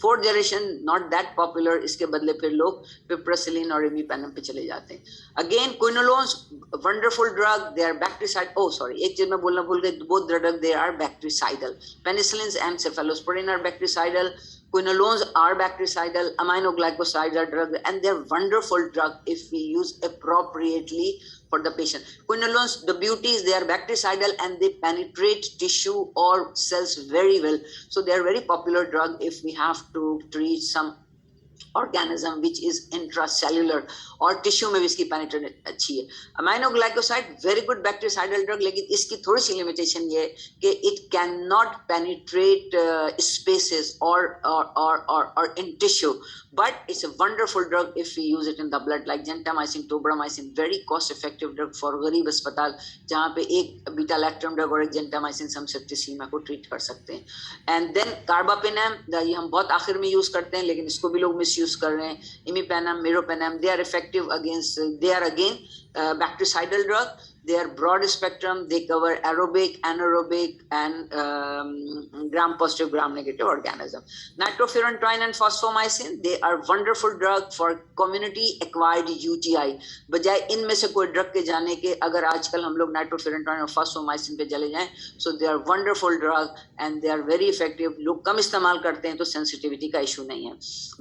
Fourth generation not that popular. इसके बदले फिर लोग piperacillin और imipenem पे चले जाते हैं. Again, quinolones, wonderful drug. They are bactericide. Oh, sorry, एक चीज मैं बोलना भूल गई. Both the drug they are bactericidal. Penicillins and cephalosporin are bactericidal. Quinolones are bactericidal, aminoglycosides are drug, and they're wonderful drug if we use appropriately for the patient. Quinolones, the beauty is they are bactericidal and they penetrate tissue or cells very well. So they are very popular drug if we have to treat some organism which is intracellular और tissue में भी इसकी penetration अच्छी है. Aminoglycoside very good bactericidal drug, लेकिन इसकी थोड़ी सी लिमिटेशन ये कि it can not penetrate spaces और in tissue, but it's a wonderful drug if we use it in the blood, like gentamicin, tobramycin, very cost effective drug for गरीब अस्पताल जहाँ पे एक बीटा लैक्टम ड्रग और एक जेंटामाइसिन हम septicaemia को ट्रीट कर सकते हैं. एंड देन कार्बापेनम, ये हम बहुत आखिर में यूज करते हैं लेकिन इसको भी लोग मिस यूज कर रहे हैं. Imipenem, meropenem, they are effective against, they are again bactericidal drug. They are broad spectrum. They cover aerobic, anaerobic, and gram-positive, gram-negative organism. Nitrofurantoin and phosphomycin, they are wonderful drug for community-acquired UTI. बजाय इनमें से कोई drug के जाने के अगर आजकल हम लोग नाइट्रोफ्यूरेंटॉइन और फास्फोमाइसिन पे चले जाएं, so they are wonderful drug and they are very effective. लोग कम इस्तेमाल करते हैं तो सेंसिटिविटी का इशू नहीं है.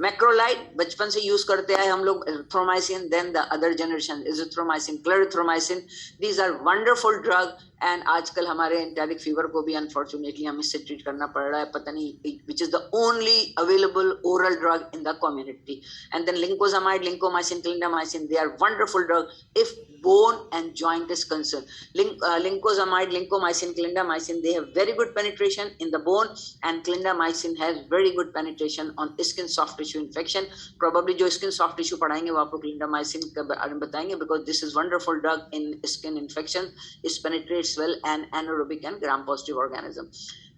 मैक्रोलाइड बचपन से यूज करते हैं हम लोग, erythromycin, then the other generation azithromycin, clarithromycin. These are wonderful drug and आजकल हमारे एंटेरिक फीवर को भी अनफॉर्चुनेटली हम इससे ट्रीट करना पड़ रहा है, पता नहीं, which is the only available oral drug in the community. And then lincosamide, lincomycin, clindamycin, they are wonderful drug if bone and joint is concerned. Lincosamide, lincomycin, clindamycin, they have very good penetration in the bone, and clindamycin has very good penetration on skin soft tissue infection. Probably जो skin soft tissue पढ़ाएंगे वो आपको clindamycin के बारे में बताएंगे, because this is wonderful drug in skin infection. It penetrates well and anaerobic and gram-positive organism.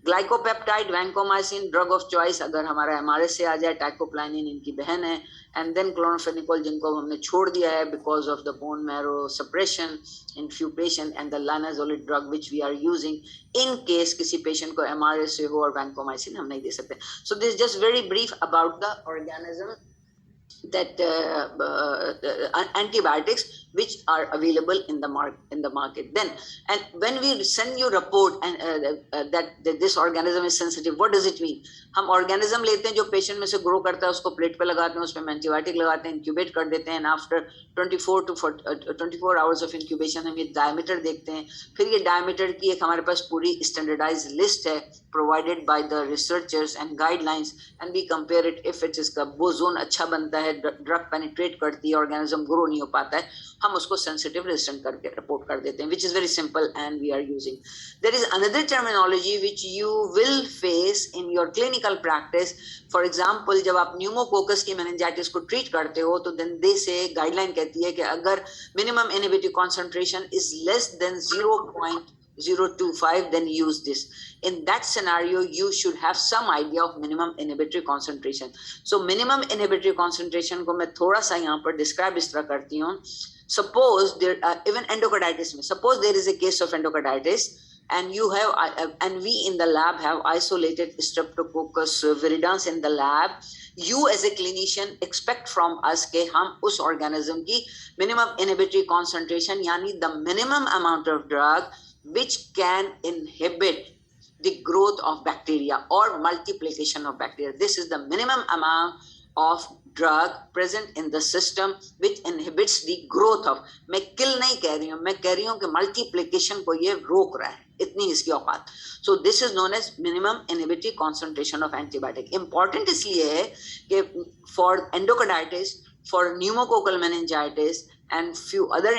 Glycopeptide, vancomycin, drug of choice अगर हमारा MRS से आ जाए, टाइकोप्लाइनिन इनकी बहन है, and then chlorphenicol जिनको हमने छोड़ दिया है because of the bone marrow suppression in few patients, and the linezolid drug which we are using in case किसी patient को MRS से हो और vancomycin हम नहीं दे सकते. So this is just very brief about the organism that antibiotics which are available in the market. Then, and when we send you report and that this organism is sensitive, what does it mean? हम organism लेते हैं जो patient में से grow करता है, उसको plate पे लगाते हैं, उसमें antibiotic लगाते हैं, incubate कर देते हैं, and after 24 hours of incubation हम ये diameter देखते हैं. फिर ये diameter की एक हमारे पास पूरी standardized list है provided by the researchers and guidelines, and we compare it. If it is का वो zone अच्छा बनता है, drug penetrate करती है, organism grow नहीं हो पाता है, हम उसको sensitive resistant करके report कर देते हैं, which is very simple and we are using. There is another terminology which you will face in your clinical practice. For example, जब आप pneumococcus की meningitis को treat करते हो तो then they say, guideline कहती है कि अगर minimum inhibitory concentration is less than 0.025, then use this. In that scenario, you should have some idea of minimum inhibitory concentration. So minimum inhibitory concentration को मैं थोड़ा सा यहाँ पर describe इस तरह करती हूँ. Suppose there even endocarditis में, suppose there is a case of endocarditis and you have and we in the lab have isolated streptococcus viridans in the lab. You as a clinician expect from us कि हम उस organism की minimum inhibitory concentration यानी the minimum amount of drug which can inhibit the growth of bacteria or multiplication of bacteria. This is the minimum amount of drug present in the system which inhibits the growth of. मैं kill नहीं कह रही हूँ, मैं कह रही हूँ कि multiplication को ये रोक रहा है, इतनी इसकी औकात. So this is known as minimum inhibitory concentration of antibiotic. Important इसलिए है कि for endocarditis, for pneumococcal meningitis and few other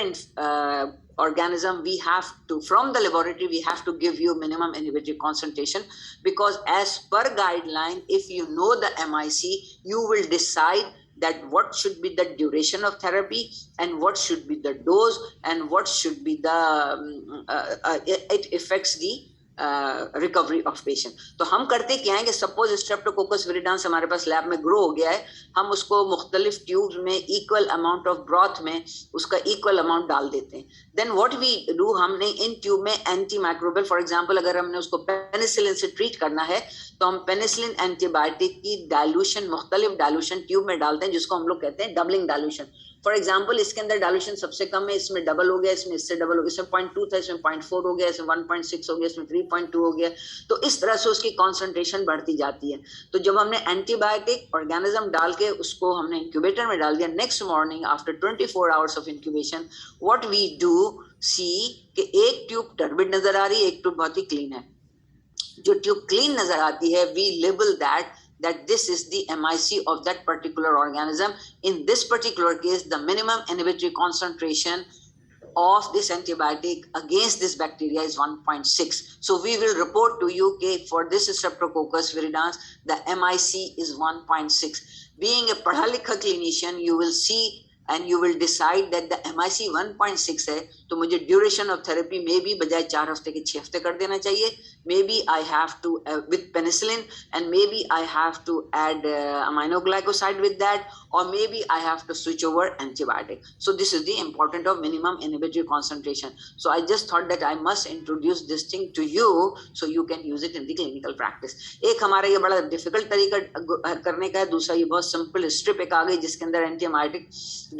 organism, we have to, from the laboratory, we have to give you minimum inhibitory concentration, because as per guideline, if you know the MIC, you will decide that what should be the duration of therapy and what should be the dose and what should be the, it affects the recovery of patient. तो हम करते क्या है कि suppose Streptococcus विरिडांस हमारे पास lab में grow हो गया है, हम उसको मुख्तलिफ ट्यूब्स में इक्वल अमाउंट ऑफ ब्रॉथ में उसका इक्वल अमाउंट डाल देते हैं. देन व्हाट वी डू, हमने इन ट्यूब में एंटी माइक्रोबियल, फॉर एग्जांपल अगर हमने उसको पेनिसिलिन से ट्रीट करना है तो हम पेनिसिलिन एंटीबायोटिक की डाइल्यूशन मुख्तलिफ डाइल्यूशन ट्यूब में डालते हैं, जिसको हम लोग कहते हैं डबलिंग डाइल्यूशन. फॉर एग्जाम्पल इसके अंदर डायल्यूशन सबसे कम है, इसमें डबल हो गया, इसमें इससे डबल हो गया, इसमें 0.2 था, इसमें 0.4 हो गया, इसमें 1.6 हो गया, इसमें 3.2 हो गया। तो इस तरह से उसकी कॉन्सेंट्रेशन बढ़ती जाती है। तो जब हमने एंटीबायोटिक ऑर्गेनिज्म डाल के उसको हमने इंक्यूबेटर में डाल दिया, next morning after 24 hours of incubation what we do see कि एक ट्यूब टर्बिड नजर आ रही है, एक ट्यूब बहुत ही क्लीन है। जो ट्यूब क्लीन नजर आती है, we label that this is the MIC of that particular organism. In this particular case, the minimum inhibitory concentration of this antibiotic against this bacteria is 1.6. So we will report to you that for this Streptococcus viridans, the MIC is 1.6. Being a पढ़ा लिखा clinician, you will see and you will decide that the MIC 1.6 है, तो मुझे duration of therapy में भी बजाय 4 हफ्ते के 6 हफ्ते कर देना चाहिए। Maybe I have to with penicillin and maybe I have to add aminoglycoside with that, or maybe I have to switch over antibiotic. So this is the important of minimum inhibitory concentration. So I just thought that I must introduce this thing to you so you can use it in the clinical practice. एक हमारा ये बड़ा difficult तरीका करने का है, दूसरा ये बहुत सिंपल स्ट्रिप एक आ गई जिसके अंदर एंटीबायोटिक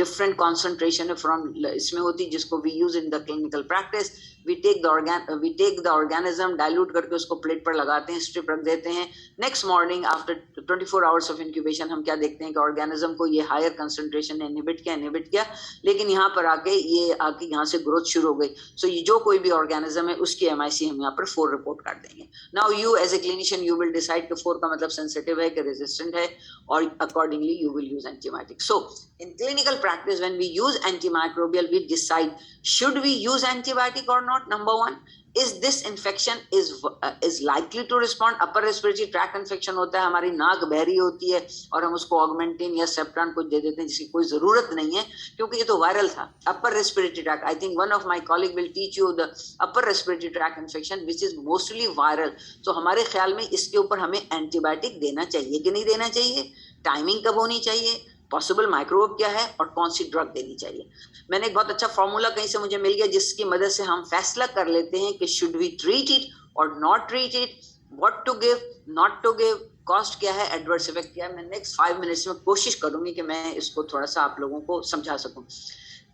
डिफरेंट कॉन्सेंट्रेशन फ्रॉम इसमें होती है, जिसको we use in the clinical practice. we take the organism, dilute करके उसको प्लेट पर लगाते हैं, स्ट्रिप रख देते हैं। Next morning after 24 hours of incubation हम क्या देखते हैं कि ऑर्गेनिज्म को ये हायर कंसंट्रेशन ने इनहिबिट किया, लेकिन यहाँ पर आके यहाँ से ग्रोथ शुरू हो गई। सो ये जो कोई भी ऑर्गेनिज्म है उसकी MIC हम यहाँ पर 4 रिपोर्ट कर देंगे। Now you as a clinician you will decide कि 4 का मतलब सेंसिटिव है कि रेजिस्टेंट है, और accordingly you will use antibiotic. So in clinical practice when we use antimicrobial we decide should we use antibiotic or not. Number one, is this infection is likely to respond. upper respiratory tract infection होता है, हमारी नाक बहरी होती है और हम उसको ऑगमेंटिन या सेप्टान कुछ दे देते हैं जिसकी कोई जरूरत नहीं है क्योंकि ये तो वायरल था। upper respiratory tract, I think one of my colleague will teach you the upper respiratory tract infection which is mostly viral. so हमारे ख्याल में इसके ऊपर हमें एंटीबायोटिक देना चाहिए कि नहीं देना चाहिए, टाइमिंग कब होनी चाहिए, पॉसिबल माइक्रोब क्या है और कौन सी ड्रग देनी चाहिए। मैंने एक बहुत अच्छा फॉर्मूला कहीं से मुझे मिल गया जिसकी मदद से हम फैसला कर लेते हैं कि शुड वी ट्रीट इट और not treat it, what to give, not to give, cost क्या है, एडवर्स इफेक्ट क्या है। मैं नेक्स्ट 5 मिनट्स में कोशिश करूंगी कि मैं इसको थोड़ा सा आप लोगों को समझा सकूं।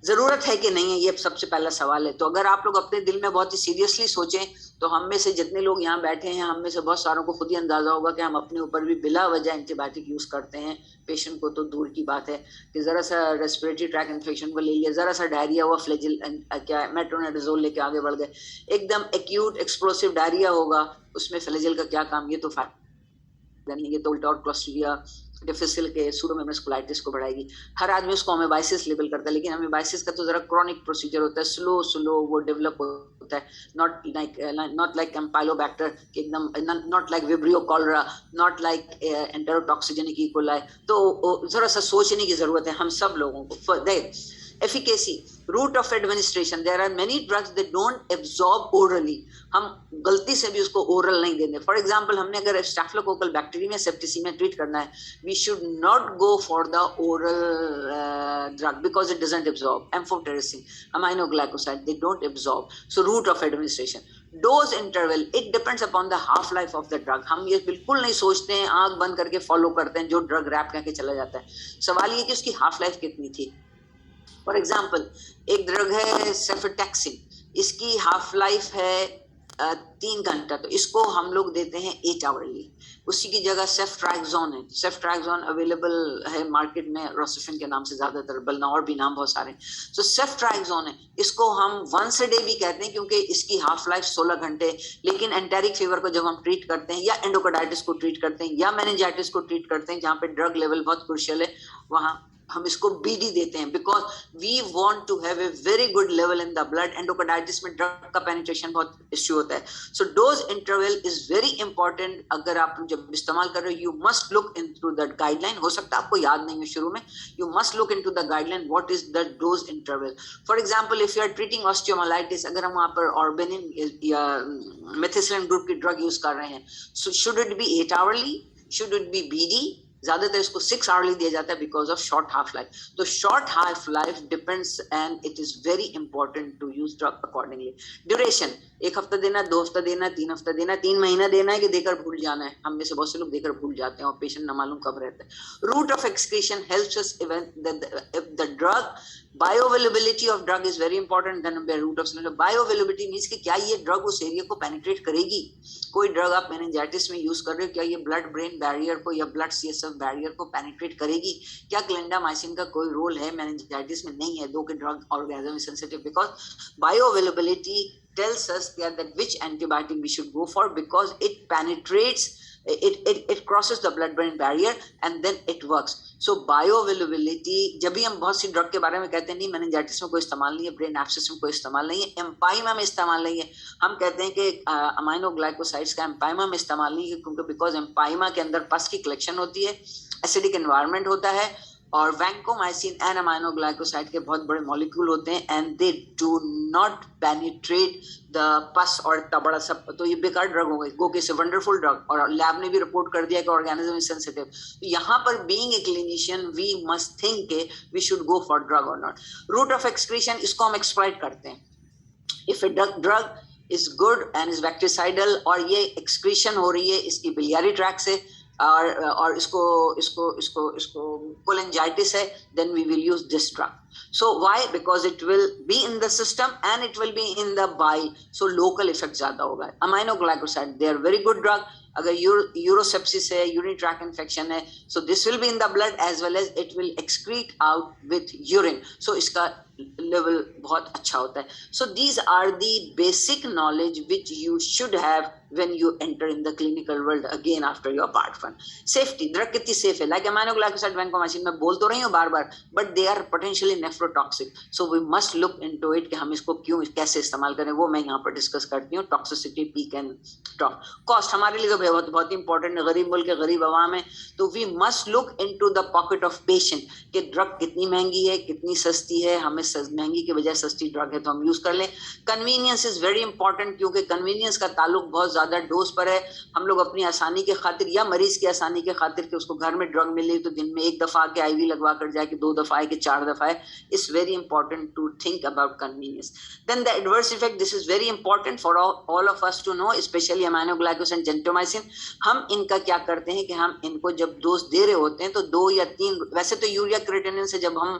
जरूरत है कि नहीं है, ये सबसे पहला सवाल है। तो अगर आप लोग अपने दिल में बहुत ही सीरियसली सोचें तो हम में से जितने लोग यहाँ बैठे हैं, हम में से बहुत सारों को खुद ही अंदाजा होगा कि हम अपने ऊपर भी बिला वजह एंटीबायोटिक यूज करते हैं। पेशेंट को तो दूर की बात है कि जरा सा रेस्पिरेटरी ट्रैक इन्फेक्शन को ले लिया, जरा सा डायरिया हुआ, फ्लेजिल क्या मेट्रोनिडाजोल लेके आगे बढ़ गए, एकदम एक्यूट एक्सप्लोसिव डायरिया होगा, उसमें फ्लेजिल का क्या काम, ये तो फायदा नहीं, ये तो उल्टा और क्लोस्ट्रीडिया डिफिसिल के सूडोमोनास कोलाइटिस को बढ़ाएगी। हर आदमी उसको अमीबाइसिस लेबल करता है, लेकिन अमीबाइसिस का तो जरा क्रॉनिक प्रोसीजर होता है, स्लो वो डेवलप होता है, नॉट लाइक कैम्पाइलोबैक्टर, एकदम not like Vibrio cholera, not like enterotoxigenic E coli. तो जरा सा सोचने की जरूरत है हम सब लोगों को। efficacy, route of administration, there are many drugs that don't absorb orally, हम गलती से भी उसको ओरल नहीं देंगे। फॉर एग्जाम्पल हमने अगर स्टैफिलोकोकल बैक्टीरिया सेप्टिसीमिया ट्रीट करना है, we should not go for the oral drug because it doesn't absorb, amphotericin, aminoglycoside, they don't absorb. So route of administration, dose interval, it depends upon the half life of the drug. हम ये बिल्कुल नहीं सोचते हैं, आंख बंद करके follow करते हैं जो ड्रग रैप करके चला जाता है। सवाल ये कि उसकी हाफ लाइफ कितनी थी। फॉर एग्जाम्पल एक ड्रग है सेफेटैक्सिन, इसकी हाफ लाइफ है 3 घंटा, तो इसको हम लोग देते हैं 8 आवरली। उसी की जगह सेफ्ट्रैक्सोन है, सेफ्ट्रैक्सोन अवेलेबल है मार्केट में रोसिफिन के नाम से ज्यादातर, बल्कि और भी नाम बहुत सारे। तो सेफ्ट्रैक्सोन है, इसको हम वंस अ डे भी कहते हैं क्योंकि इसकी हाफ लाइफ 16 घंटे। लेकिन एंटेरिक फीवर को जब हम ट्रीट करते हैं या एंडोकार्डाइटिस को ट्रीट करते हैं या मेनिंजाइटिस को ट्रीट करते हैं जहाँ पे ड्रग लेवल बहुत क्रूशियल है, वहाँ हम इसको BD देते हैं because we want to have a very good level in the blood. Endocarditis में ड्रग का पेनिट्रेशन बहुत इश्यू होता है। So dose interval is very important. अगर आप जब इस्तेमाल कर रहे हो, you must look into that guideline. हो सकता है आपको याद नहीं हो शुरू में, you must look into the guideline what is the dose interval. For example if you are treating osteomyelitis, अगर हम वहाँ पर ऑर्बेनिन या मेथिसिलिन ग्रुप की ड्रग यूज कर रहे हैं, so should it be 8 hourly, should it be BD, ज्यादातर इसको 6 आवर्ली दिया जाता है because of short half life. तो short half life depends and it is very important to use drug accordingly. Duration 1 हफ्ता देना, 2 हफ्ता देना, 3 हफ्ता देना, 3 महीना देना है कि देकर भूल जाना है. हम में से बहुत से लोग देकर भूल जाते हैं और पेशेंट न मालूम कब रहता है. Route of excretion helps us if the drug bioavailability of drug is very important. then the route of solution bioavailability means कि क्या ये ड्रग उस एरिया को पेनिट्रेट करेगी. कोई ड्रग आप मेनिंजाइटिस में यूज कर रहे हो, क्या ये ब्लड ब्रेन बैरियर को या ब्लड सीएसएफ बैरियर को पेनिट्रेट करेगी. क्या क्लिंडामाइसिन का कोई रोल है मेनिंजाइटिस में? नहीं है, दो के drug organism sensitive. Because bioavailability tells us that which antibiotic we should go for because it penetrates, it crosses the blood brain barrier and then it works. So bioavailability, जब भी हम बहुत सी ड्रग के बारे में कहते हैं नहीं मेनिंजाइटिस में कोई इस्तेमाल नहीं है, ब्रेन एब्सेस में कोई इस्तेमाल नहीं है, एम्पाइमा में इस्तेमाल नहीं है. हम कहते हैं कि अमाइनोग्लाइकोसाइड्स का एम्पाइमा में इस्तेमाल नहीं है क्योंकि बिकॉज एम्पाइमा के अंदर पस की कलेक्शन होती है, एसिडिक एनवायरनमेंट होता है और वैंकोमाइसिन एंड अमाइनोग्लाइकोसाइड के बहुत बड़े मॉलिक्यूल होते हैं and they do not penetrate the पस और तबड़ा सब. तो ये बेकार ड्रग हो गई. गोके से वंडरफुल ड्रग और लैब ने भी रिपोर्ट कर दिया कि ऑर्गेनिज्म इज सेंसिटिव. तो यहाँ पर being a clinician we must think के we should go for drug और नॉट. रूट ऑफ एक्सक्रीशन इसको हम एक्सप्लॉइट करते हैं. If a drug is good and is bactericidal और ये एक्सक्रीशन हो रही है इसकी बिलियरी ट्रैक से और इसको इसको इसको इसको कोलेंजाइटिस है, then we will use this drug. So why? Because it will be in the system and it will be in the bile, so local effect ज्यादा होगा. Aminoglycoside, they are very good drug. अगर urosepsis है, urinary track infection है, so this will be in the blood as well as it will excrete out with urine. So इसका level बहुत अच्छा होता है. So these are the basic knowledge which you should have when you enter in the clinical world again after your part 1. Safety, drug कितनी safe है? Like aminoglycoside, vancomycin, मैं बोल तो रही हूँ बार बार, but they are potentially nephrotoxic. So we must look into it कि हम इसको क्यों कैसे इस्तेमाल करें, वो मैं यहाँ पर डिस्कस करती हूँ. Toxicity, peak and ट्रॉफ. कॉस्ट हमारे लिए तो बहुत बहुत इंपॉर्टेंट है. गरीब मुल्क है, गरीब आवाम है, तो we must look into the pocket of patient कि ड्रग कितनी महंगी है, कितनी सस्ती है. हमें महंगी के बजाय सस्ती ड्रग है तो हम यूज कर लें. कन्वीनियंस इज वेरी इंपॉर्टेंट क्योंकि कन्वीनियंस का ताल्लुक बहुत ज्यादा डोज पर है. हम लोग अपनी आसानी के खातिर या मरीज की आसानी के खातिर कि उसको घर में ड्रग मिले तो दिन में 1 दफा के आईवी लगवा कर जाए कि 2 दफा है कि 4 दफा है. It's very important to think about convenience. Then the adverse effect, this is very important for all of us to know, especially aminoglycoside, gentamicin. हम इनका क्या करते हैं कि हम इनको जब डोज दे रहे होते हैं तो 2 या 3, वैसे तो यूरिया क्रिएटिनिन से जब हम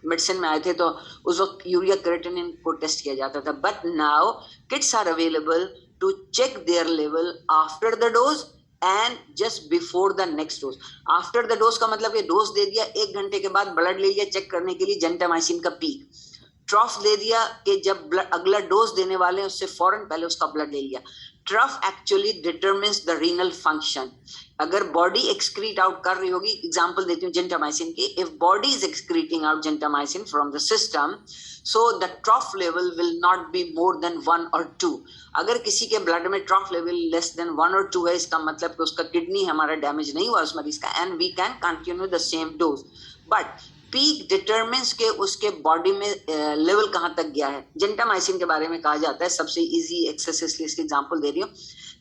मेडिसिन में आए थे तो उस वक्त यूरिया क्रिएटिनिन को टेस्ट किया जाता था. But now kits are available to check their level after the dose and just before the next dose. After the dose का मतलब ये डोज दे दिया, 1 घंटे के बाद ब्लड ले लिया चेक करने के लिए जेंटामाइसिन का पीक. ट्रफ दे दिया कि जब अगला डोज देने वाले हैं उससे फौरन पहले उसका ब्लड ले लिया. Trough actually determines the renal function. अगर बॉडी एक्सक्रीट आउट कर रही होगी, एग्जांपल देती हूँ जेंटामाइसिन की, if body is excreting out gentamicin from the system, so the trough level will not be more than 1 or 2. अगर किसी के ब्लड में trough level less than 1 or 2 है, इसका मतलब कि उसका किडनी हमारा डैमेज नहीं हुआ उस मरीज का, and we can continue the same dose. But peak determines के उसके बॉडी में लेवल कहाँ तक गया है. जेंटामाइसिन के बारे में कहा जाता है, सबसे इजी एक्सरसाइज इसकी एग्जांपल दे रही हूँ.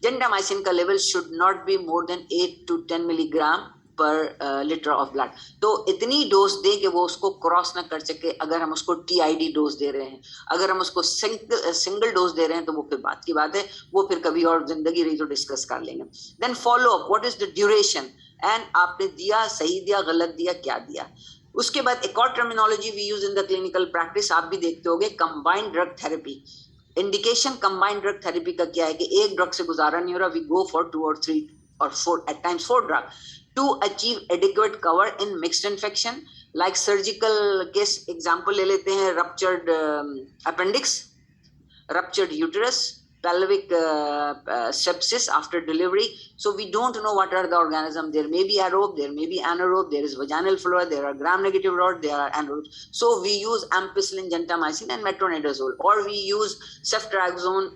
जेंटामाइसिन का level should not be more than 8 to 10 milligram पर लीटर ऑफ ब्लड. तो इतनी डोज दें कि वो उसको क्रॉस ना कर सके. अगर हम उसको टीआईडी डोज दे रहे हैं, अगर हम उसको सिंगल डोज दे रहे हैं तो वो फिर बात की बात है, वो फिर कभी और जिंदगी रही तो डिस्कस कर लेंगे. Then follow up, what is the duration, and आपने दिया, सही दिया, गलत दिया, क्या दिया. उसके बाद एक और terminology we use in the clinical practice, आप भी देखते होगे, combined drug therapy. Indication combined drug therapy का क्या है कि एक ड्रग से गुजारा नहीं हो रहा, we go for 2 or 3 or 4 at times 4 drug to achieve adequate cover in mixed infection. Like surgical case example ले लेते हैं, ruptured appendix, ruptured uterus, pelvic sepsis after delivery. So we don't know what are the organisms. There may be aerobe, there may be anaerobe, there is vaginal flora, there are gram-negative rod, there are anaerobes. So we use ampicillin, gentamicin and metronidazole, or we use ceftriaxone,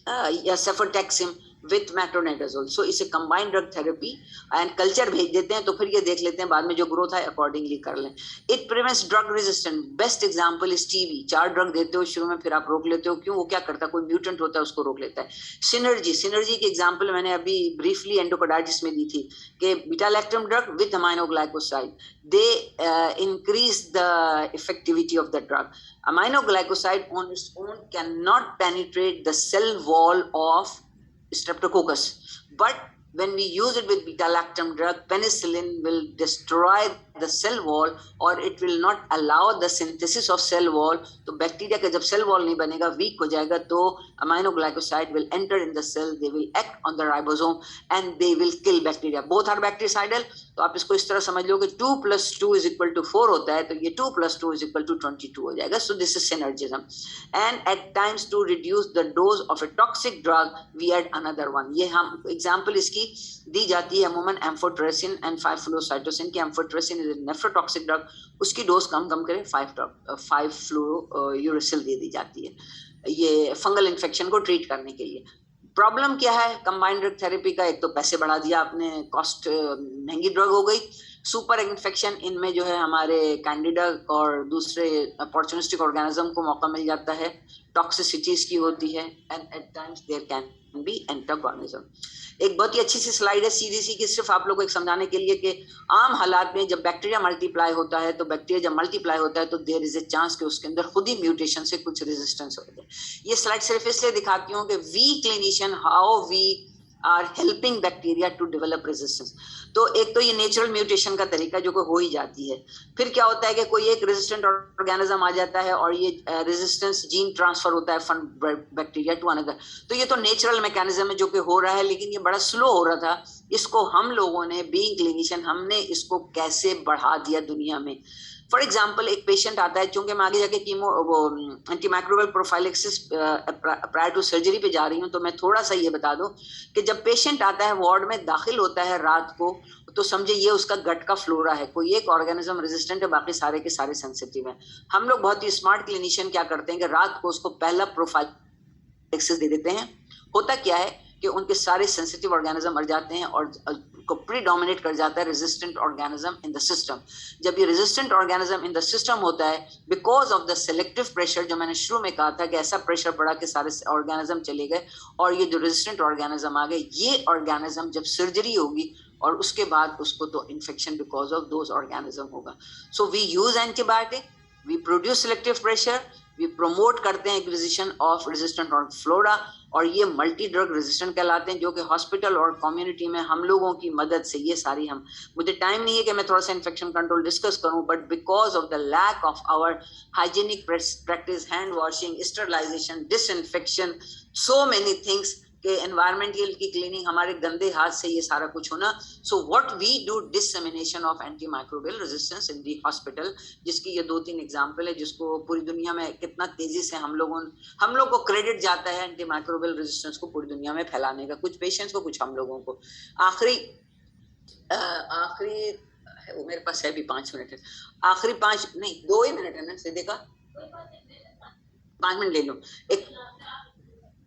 cefotaxime with metronidazole. So इसे combined drug therapy and culture भेज देते हैं, तो फिर ये देख लेते हैं बाद में जो growth है accordingly कर लें. It prevents drug resistance. Best example is TB. 4 drug देते हो शुरू में, फिर आप रोक लेते हो. क्यों? वो क्या करता है, कोई म्यूटेंट होता है उसको रोक लेता है. सिनर्जी की एग्जांपल मैंने अभी ब्रीफली एंडोकार्डाइटिस में दी थी कि beta lactam drug with aminoglycoside, they increase the effectivity of the drug. Aminoglycoside on its own cannot penetrate the cell wall of streptococcus, but when we use it with beta lactam drug, penicillin will destroy the cell wall or it will not allow the synthesis of cell wall. तो bacteria का जब cell wall नहीं बनेगा, week हो जाएगा, तो aminoglycoside will enter in the cell, they will act on the ribosome and they will kill bacteria. Both are bactericidal. तो आप इसको इस तरह समझ लो कि 2 + 2 = 4 होता है, तो ये 2 + 2 = 22 हो जाएगा. So this is synergism. And at times to reduce the dose of a toxic drug, we add another one. ये हम एग्जाम्पल इसकी दी जाती है अमूमन एम्फोटेरेसिन एंड 5-फ्लोरोसाइटोसिन की. Amphotericin is a nephrotoxic drug, उसकी डोज कम करें 5-फ्लोरोयूरेसिल दे दी जाती है ये फंगल इन्फेक्शन को ट्रीट करने के लिए. प्रॉब्लम क्या है कंबाइंड ड्रग थेरेपी का? एक तो पैसे बढ़ा दिया आपने, कॉस्ट महंगी ड्रग हो गई. सुपर इन्फेक्शन, इनमें जो है हमारे कैंडिडा और दूसरे अपॉर्चुनिस्टिक ऑर्गेनिज्म को मौका मिल जाता है, टॉक्सिसिटीज की होती है, and at times there can be antagonism. एक बहुत ही अच्छी सी स्लाइड है सीडीसी की, सिर्फ आप लोगों को एक समझाने के लिए कि आम हालात में जब बैक्टीरिया मल्टीप्लाई होता है, तो बैक्टीरिया जब मल्टीप्लाई होता है तो देयर इज ए चांस कि उसके अंदर खुद ही म्यूटेशन से कुछ रेजिस्टेंस होता है. ये स्लाइड सिर्फ इसलिए दिखाती हूँ कि we clinician how we are helping bacteria to develop resistance. तो एक तो ये नेचुरल म्यूटेशन का तरीका जो कि हो ही जाती है. फिर क्या होता है कि कोई एक रेजिस्टेंट ऑर्गेनिज्म आ जाता है और ये रेजिस्टेंस जीन ट्रांसफर होता है फ्रॉम बैक्टीरिया टू अनदर. तो ये तो नेचुरल मैकेनिज्म है जो कि हो रहा है, लेकिन ये बड़ा स्लो हो रहा था. इसको हम लोगों ने बीइंग क्लिनिशियन हमने इसको कैसे बढ़ा दिया दुनिया में. फॉर एग्जाम्पल एक पेशेंट आता है, चूंकि मैं आगे जाके कीमो वो antimicrobial prophylaxis prior to surgery पे जा रही हूँ, तो मैं थोड़ा सा ये बता दूं कि जब पेशेंट आता है वार्ड में दाखिल होता है रात को, तो समझे ये उसका गट का फ्लोरा है, कोई एक ऑर्गेनिज्म रेजिस्टेंट है, बाकी सारे के सारे सेंसिटिव हैं. हम लोग बहुत ही स्मार्ट क्लिनिशियन क्या करते हैं कि रात को उसको पहला प्रोफाइलेक्सिस दे देते हैं. होता क्या है कि उनके सारे सेंसिटिव ऑर्गेनिज्म मर जाते हैं और को प्रीडोमिनेट कर जाता है resistant organism in the system. जब ये resistant organism in the system होता है, because of the selective pressure, जो मैंने शुरू में कहा था कि ऐसा प्रेशर पड़ा कि सारे ऑर्गेनिज्म चले गए और ये जो रेजिस्टेंट ऑर्गेनिज्म आ गए, ये ऑर्गेनिज्म जब सर्जरी होगी और उसके बाद उसको तो infection because of those organism होगा. So we use antibiotic, we produce selective pressure, we promote करते हैं एक्विजिशन ऑफ रेजिस्टेंट और फ्लोरा, और ये मल्टी ड्रग रेजिस्टेंट कहलाते हैं, जो कि हॉस्पिटल और कम्युनिटी में हम लोगों की मदद से ये सारी हम, मुझे टाइम नहीं है कि मैं थोड़ा सा इन्फेक्शन कंट्रोल डिस्कस करूं, but because of the lack of our hygienic practice, hand washing, sterilisation, disinfection, so many things के एनवायरमेंटल की क्लीनिंग, हमारे गंदे हाथ से ये सारा कुछ होना. So what we do, dissemination of antimicrobial resistance in the hospital, जिसकी ये 2-3 एग्जांपल है, जिसको पूरी दुनिया में कितना तेजी से हम लोग को क्रेडिट जाता है एंटी माइक्रोबियल रेजिस्टेंस को पूरी दुनिया में फैलाने का, कुछ पेशेंट्स को, कुछ हम लोगों को. आखिरी वो मेरे पास है भी 5 मिनट है, आखिरी 5 नहीं 2 ही मिनट है ना, सीधे का 5 मिनट ले लो, एक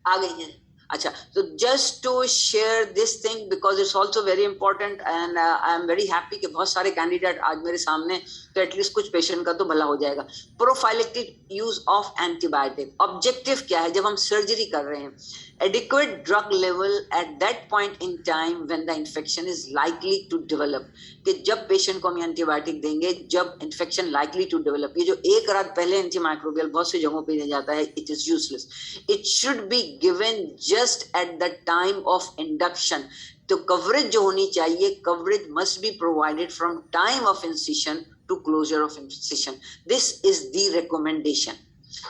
आ गई है. अच्छा, so just to share this thing because it's also very important and I am very happy कि बहुत सारे कैंडिडेट आज मेरे सामने, तो एटलीस्ट कुछ पेशेंट का तो भला हो जाएगा. Prophylactic use of antibiotic, objective क्या है जब हम सर्जरी कर रहे हैं? adequate drug level at that point in time when the infection is likely to develop, कि जब पेशेंट को हम एंटीबायोटिक देंगे जब इन्फेक्शन लाइकली टू डेवलप. ये जो एक रात पहले एंटीमाइक्रोबियल बहुत सी जगहों पे दिया जाता है, it is useless. It should be given just at the time of induction. तो कवरेज जो होनी चाहिए, coverage must be provided from time of incision to closure of incision. This is the recommendation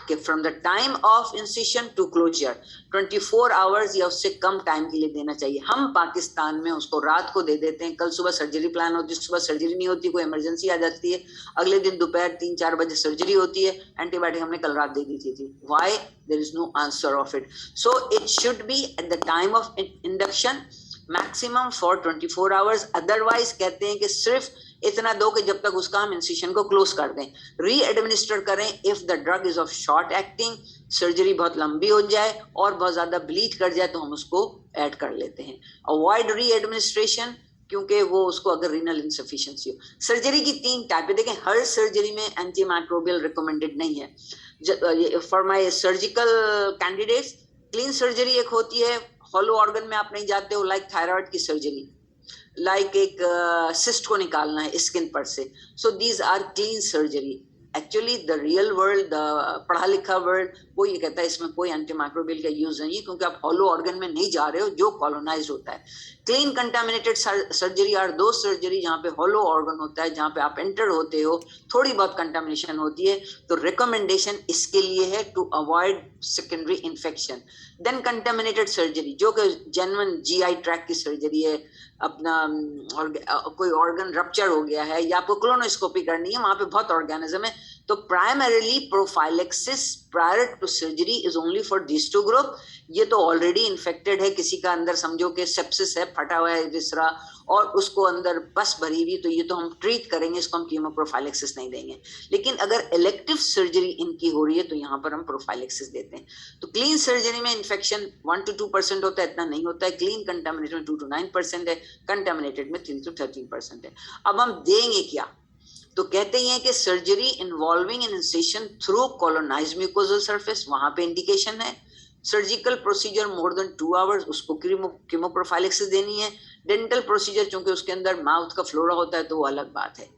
कि from the time of incision to closure 24 hours या उससे कम time के लिए देना चाहिए. हम पाकिस्तान में उसको रात को दे देते हैं, कल सुबह सर्जरी प्लान होती है, सुबह सर्जरी नहीं होती, कोई इमरजेंसी आ जाती है, अगले दिन दोपहर 3-4 बजे सर्जरी होती है, एंटीबायोटिक हमने कल रात दे दी थी. Why? There is no answer of it. So it should be at the time of induction, maximum for 24 hours. Otherwise कहते हैं कि सिर्फ इतना दो कि जब तक उसका हम इंसिशन को क्लोज कर दें। री एडमिनिस्टर करें if the drug is of short acting, surgery बहुत लंबी हो जाए और बहुत ज्यादा ब्लीड कर जाए तो हम उसको ऐड कर लेते हैं। अवॉइड री एडमिनिस्ट्रेशन, क्योंकि वो उसको अगर रीनल इनसफिशिएंसी हो। सर्जरी की 3 टाइप है, देखें हर सर्जरी में एंटी माइक्रोबियल रिकमेंडेड नहीं है। For my surgical candidates, clean surgery एक होती है, हॉलो ऑर्गन में आप नहीं जाते हो, लाइक थायराइड की सर्जरी, लाइक एक सिस्ट को निकालना है स्किन पर से, so these are clean surgery. Actually the real world, the पढ़ा लिखा वर्ल्ड, वो ये कहता है इसमें कोई एंटीमाइक्रोबियल का यूज नहीं है, क्योंकि आप हॉलो ऑर्गन में नहीं जा रहे हो जो कॉलोनाइज होता है। क्लीन कंटामिनेटेड सर्जरी आर दो सर्जरी जहाँ पे हॉलो ऑर्गन होता है, जहाँ पे आप एंटर होते हो, थोड़ी बहुत कंटामिनेशन होती है, तो रिकमेंडेशन इसके लिए है to avoid secondary infection. Then contaminated surgery जो कि जेन्युइन जीआई ट्रैक की सर्जरी है, अपना कोई ऑर्गन रप्चर हो गया है या आपको कोलोनोस्कोपी करनी है, वहां पे बहुत ऑर्गेनिज्म है, तो primarily prophylaxis prior to surgery is only for this two group. ये तो ऑलरेडी इन्फेक्टेड है, किसी का अंदर समझो कि सेप्सिस है, फटा हुआ है विसरा और उसको अंदर पस भरी हुई, तो ये तो हम ट्रीट करेंगे, इसको हम कीमोप्रोफाइलेक्सिस नहीं देंगे। लेकिन अगर इलेक्टिव सर्जरी इनकी हो रही है तो यहाँ पर हम प्रोफाइलेक्सिस देते हैं। तो क्लीन सर्जरी में इन्फेक्शन 1 to 2% होता है, इतना नहीं होता है। क्लीन कंटामिनेटेड में 2 to 9% है, कंटामिनेटेड में 3 to 13% है। अब हम देंगे क्या, तो कहते हैं कि surgery involving an incision through colonised mucosal surface, वहां पे इंडिकेशन है। Surgical procedure more than 2 hours, उसको कीमोप्रोफाइलेक्सिस देनी है। डेंटल प्रोसीजर चूंकि उसके अंदर माउथ का फ्लोरा होता है तो वो अलग बात है।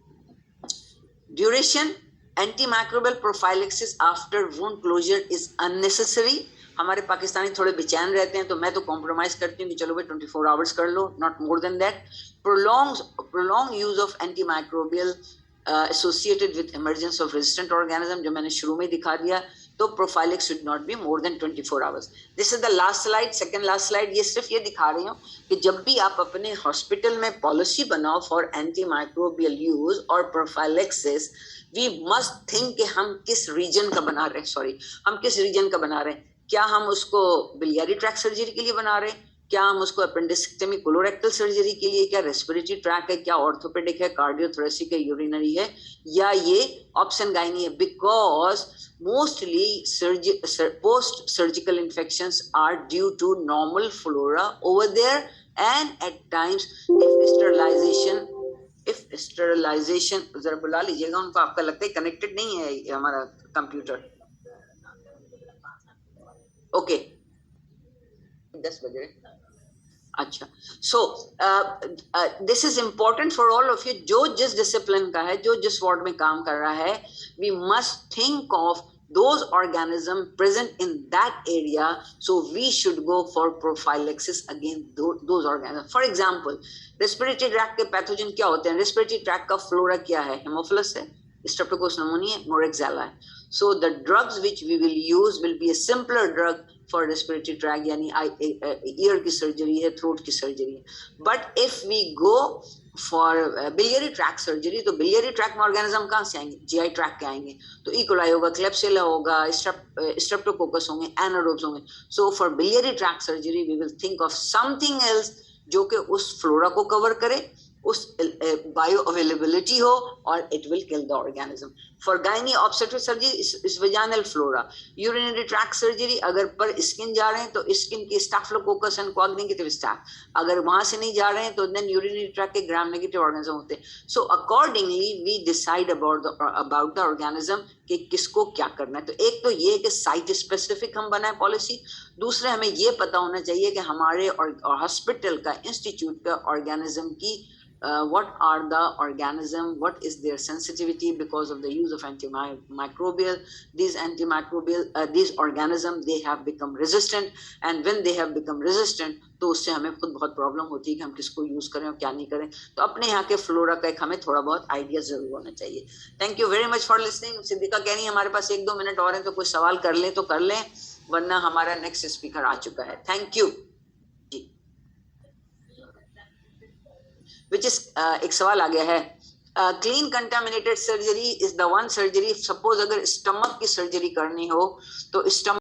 Duration, antimicrobial prophylaxis after wound closure is unnecessary. हमारे पाकिस्तानी थोड़े बेचैन रहते हैं, तो मैं तो कॉम्प्रोमाइज करती हूँ कि चलो भाई 24 आवर्स कर लो, not more than that. Prolong use of antimicrobial associated with emergence of resistant organism, जो मैंने शुरू में दिखा दिया, तो प्रोफाइलिक्स should not be more than 24 hours. This is the last slide, second last slide. ये सिर्फ ये दिखा रही हूँ कि जब भी आप अपने हॉस्पिटल में पॉलिसी बनाओ फॉर एंटीमाइक्रोबियल यूज और प्रोफाइलेक्सिस, वी मस्ट थिंक कि हम किस रीजन का बना रहे हैं, हम किस रीजन का बना रहे हैं। क्या हम उसको बिलियरी ट्रैक सर्जरी के लिए बना रहे हैं, क्या हम उसको अपेंडिसेक्टमी कोलोरेक्टल सर्जरी के लिए, क्या रेस्पिरेटरी ट्रैक है, क्या ऑर्थोपेडिक है, कार्डियोथोरेसिक है, यूरिनरी है, या ये ऑप्शन गायनी है। Because mostly post surgical infections are due to normal flora over there, and at times if sterilisation, जरा बुला लीजिएगा उनको, आपका लगता है कनेक्टेड नहीं है हमारा कंप्यूटर। ओके 10 बज रहे, अच्छा। सो this is important for all of you, जो जिस डिसिप्लिन का है, जो जिस वार्ड में काम कर रहा है, we must think of those organisms present in that area, so we should go for prophylaxis against those organisms. For example, respiratory tract के पैथोजन क्या होते हैं, respiratory tract का फ्लोरा क्या है, हेमोफिलस है, स्ट्रेप्टोकोकस निमोनिया, मोरेक्सेला है। So the drugs which we will use will be a simpler drug for respiratory tract, यानी ear की सर्जरी है, throat की सर्जरी है। But if we go for biliary tract surgery, तो biliary tract में organism कहाँ से आएंगे, GI ट्रैक के आएंगे, तो E. coli होगा, क्लेप्सिला होगा, स्ट्रेप्टोकोकस होंगे, एनारोब्स होंगे। So for biliary tract surgery we will think of something else जो कि उस फ्लोरा को कवर करे, उस बायो अवेलेबिलिटी हो, और it will kill the organism. For gynae obstetric surgery is vaginal flora. Urinary tract surgery अगर पर स्किन जा रहे हैं तो स्किन की staphylococcus and coag negative staph, अगर वहां से नहीं जा रहे हैं तो देन यूरिनरी ट्रैक के ग्राम नेगेटिव ऑर्गेनिज्म होते हैं। So accordingly we decide about the organism कि किसको क्या करना है। तो एक तो ये कि साइट स्पेसिफिक हम बनाए पॉलिसी, दूसरे हमें ये पता होना चाहिए कि हमारे हॉस्पिटल का, इंस्टीट्यूट का ऑर्गेनिज्म की what are the organism, what is their sensitivity because of the use of antimicrobial. These organisms, they have become resistant, and when they have become resistant तो उससे हमें खुद बहुत प्रॉब्लम होती है कि हम किसको यूज करें और क्या नहीं करें। तो अपने यहाँ के फ्लोरा का एक हमें थोड़ा बहुत आइडिया जरूर होना चाहिए। Thank you very much for listening. Siddiqa कह रही है हमारे पास 1-2 मिनट और हैं, तो कोई सवाल कर ले तो कर लें, वरना हमारा नेक्स्ट स्पीकर आ चुका है। Thank you ji. Which is एक सवाल आ गया है, clean contaminated surgery is the one surgery, suppose अगर स्टमक की सर्जरी करनी हो तो स्टमक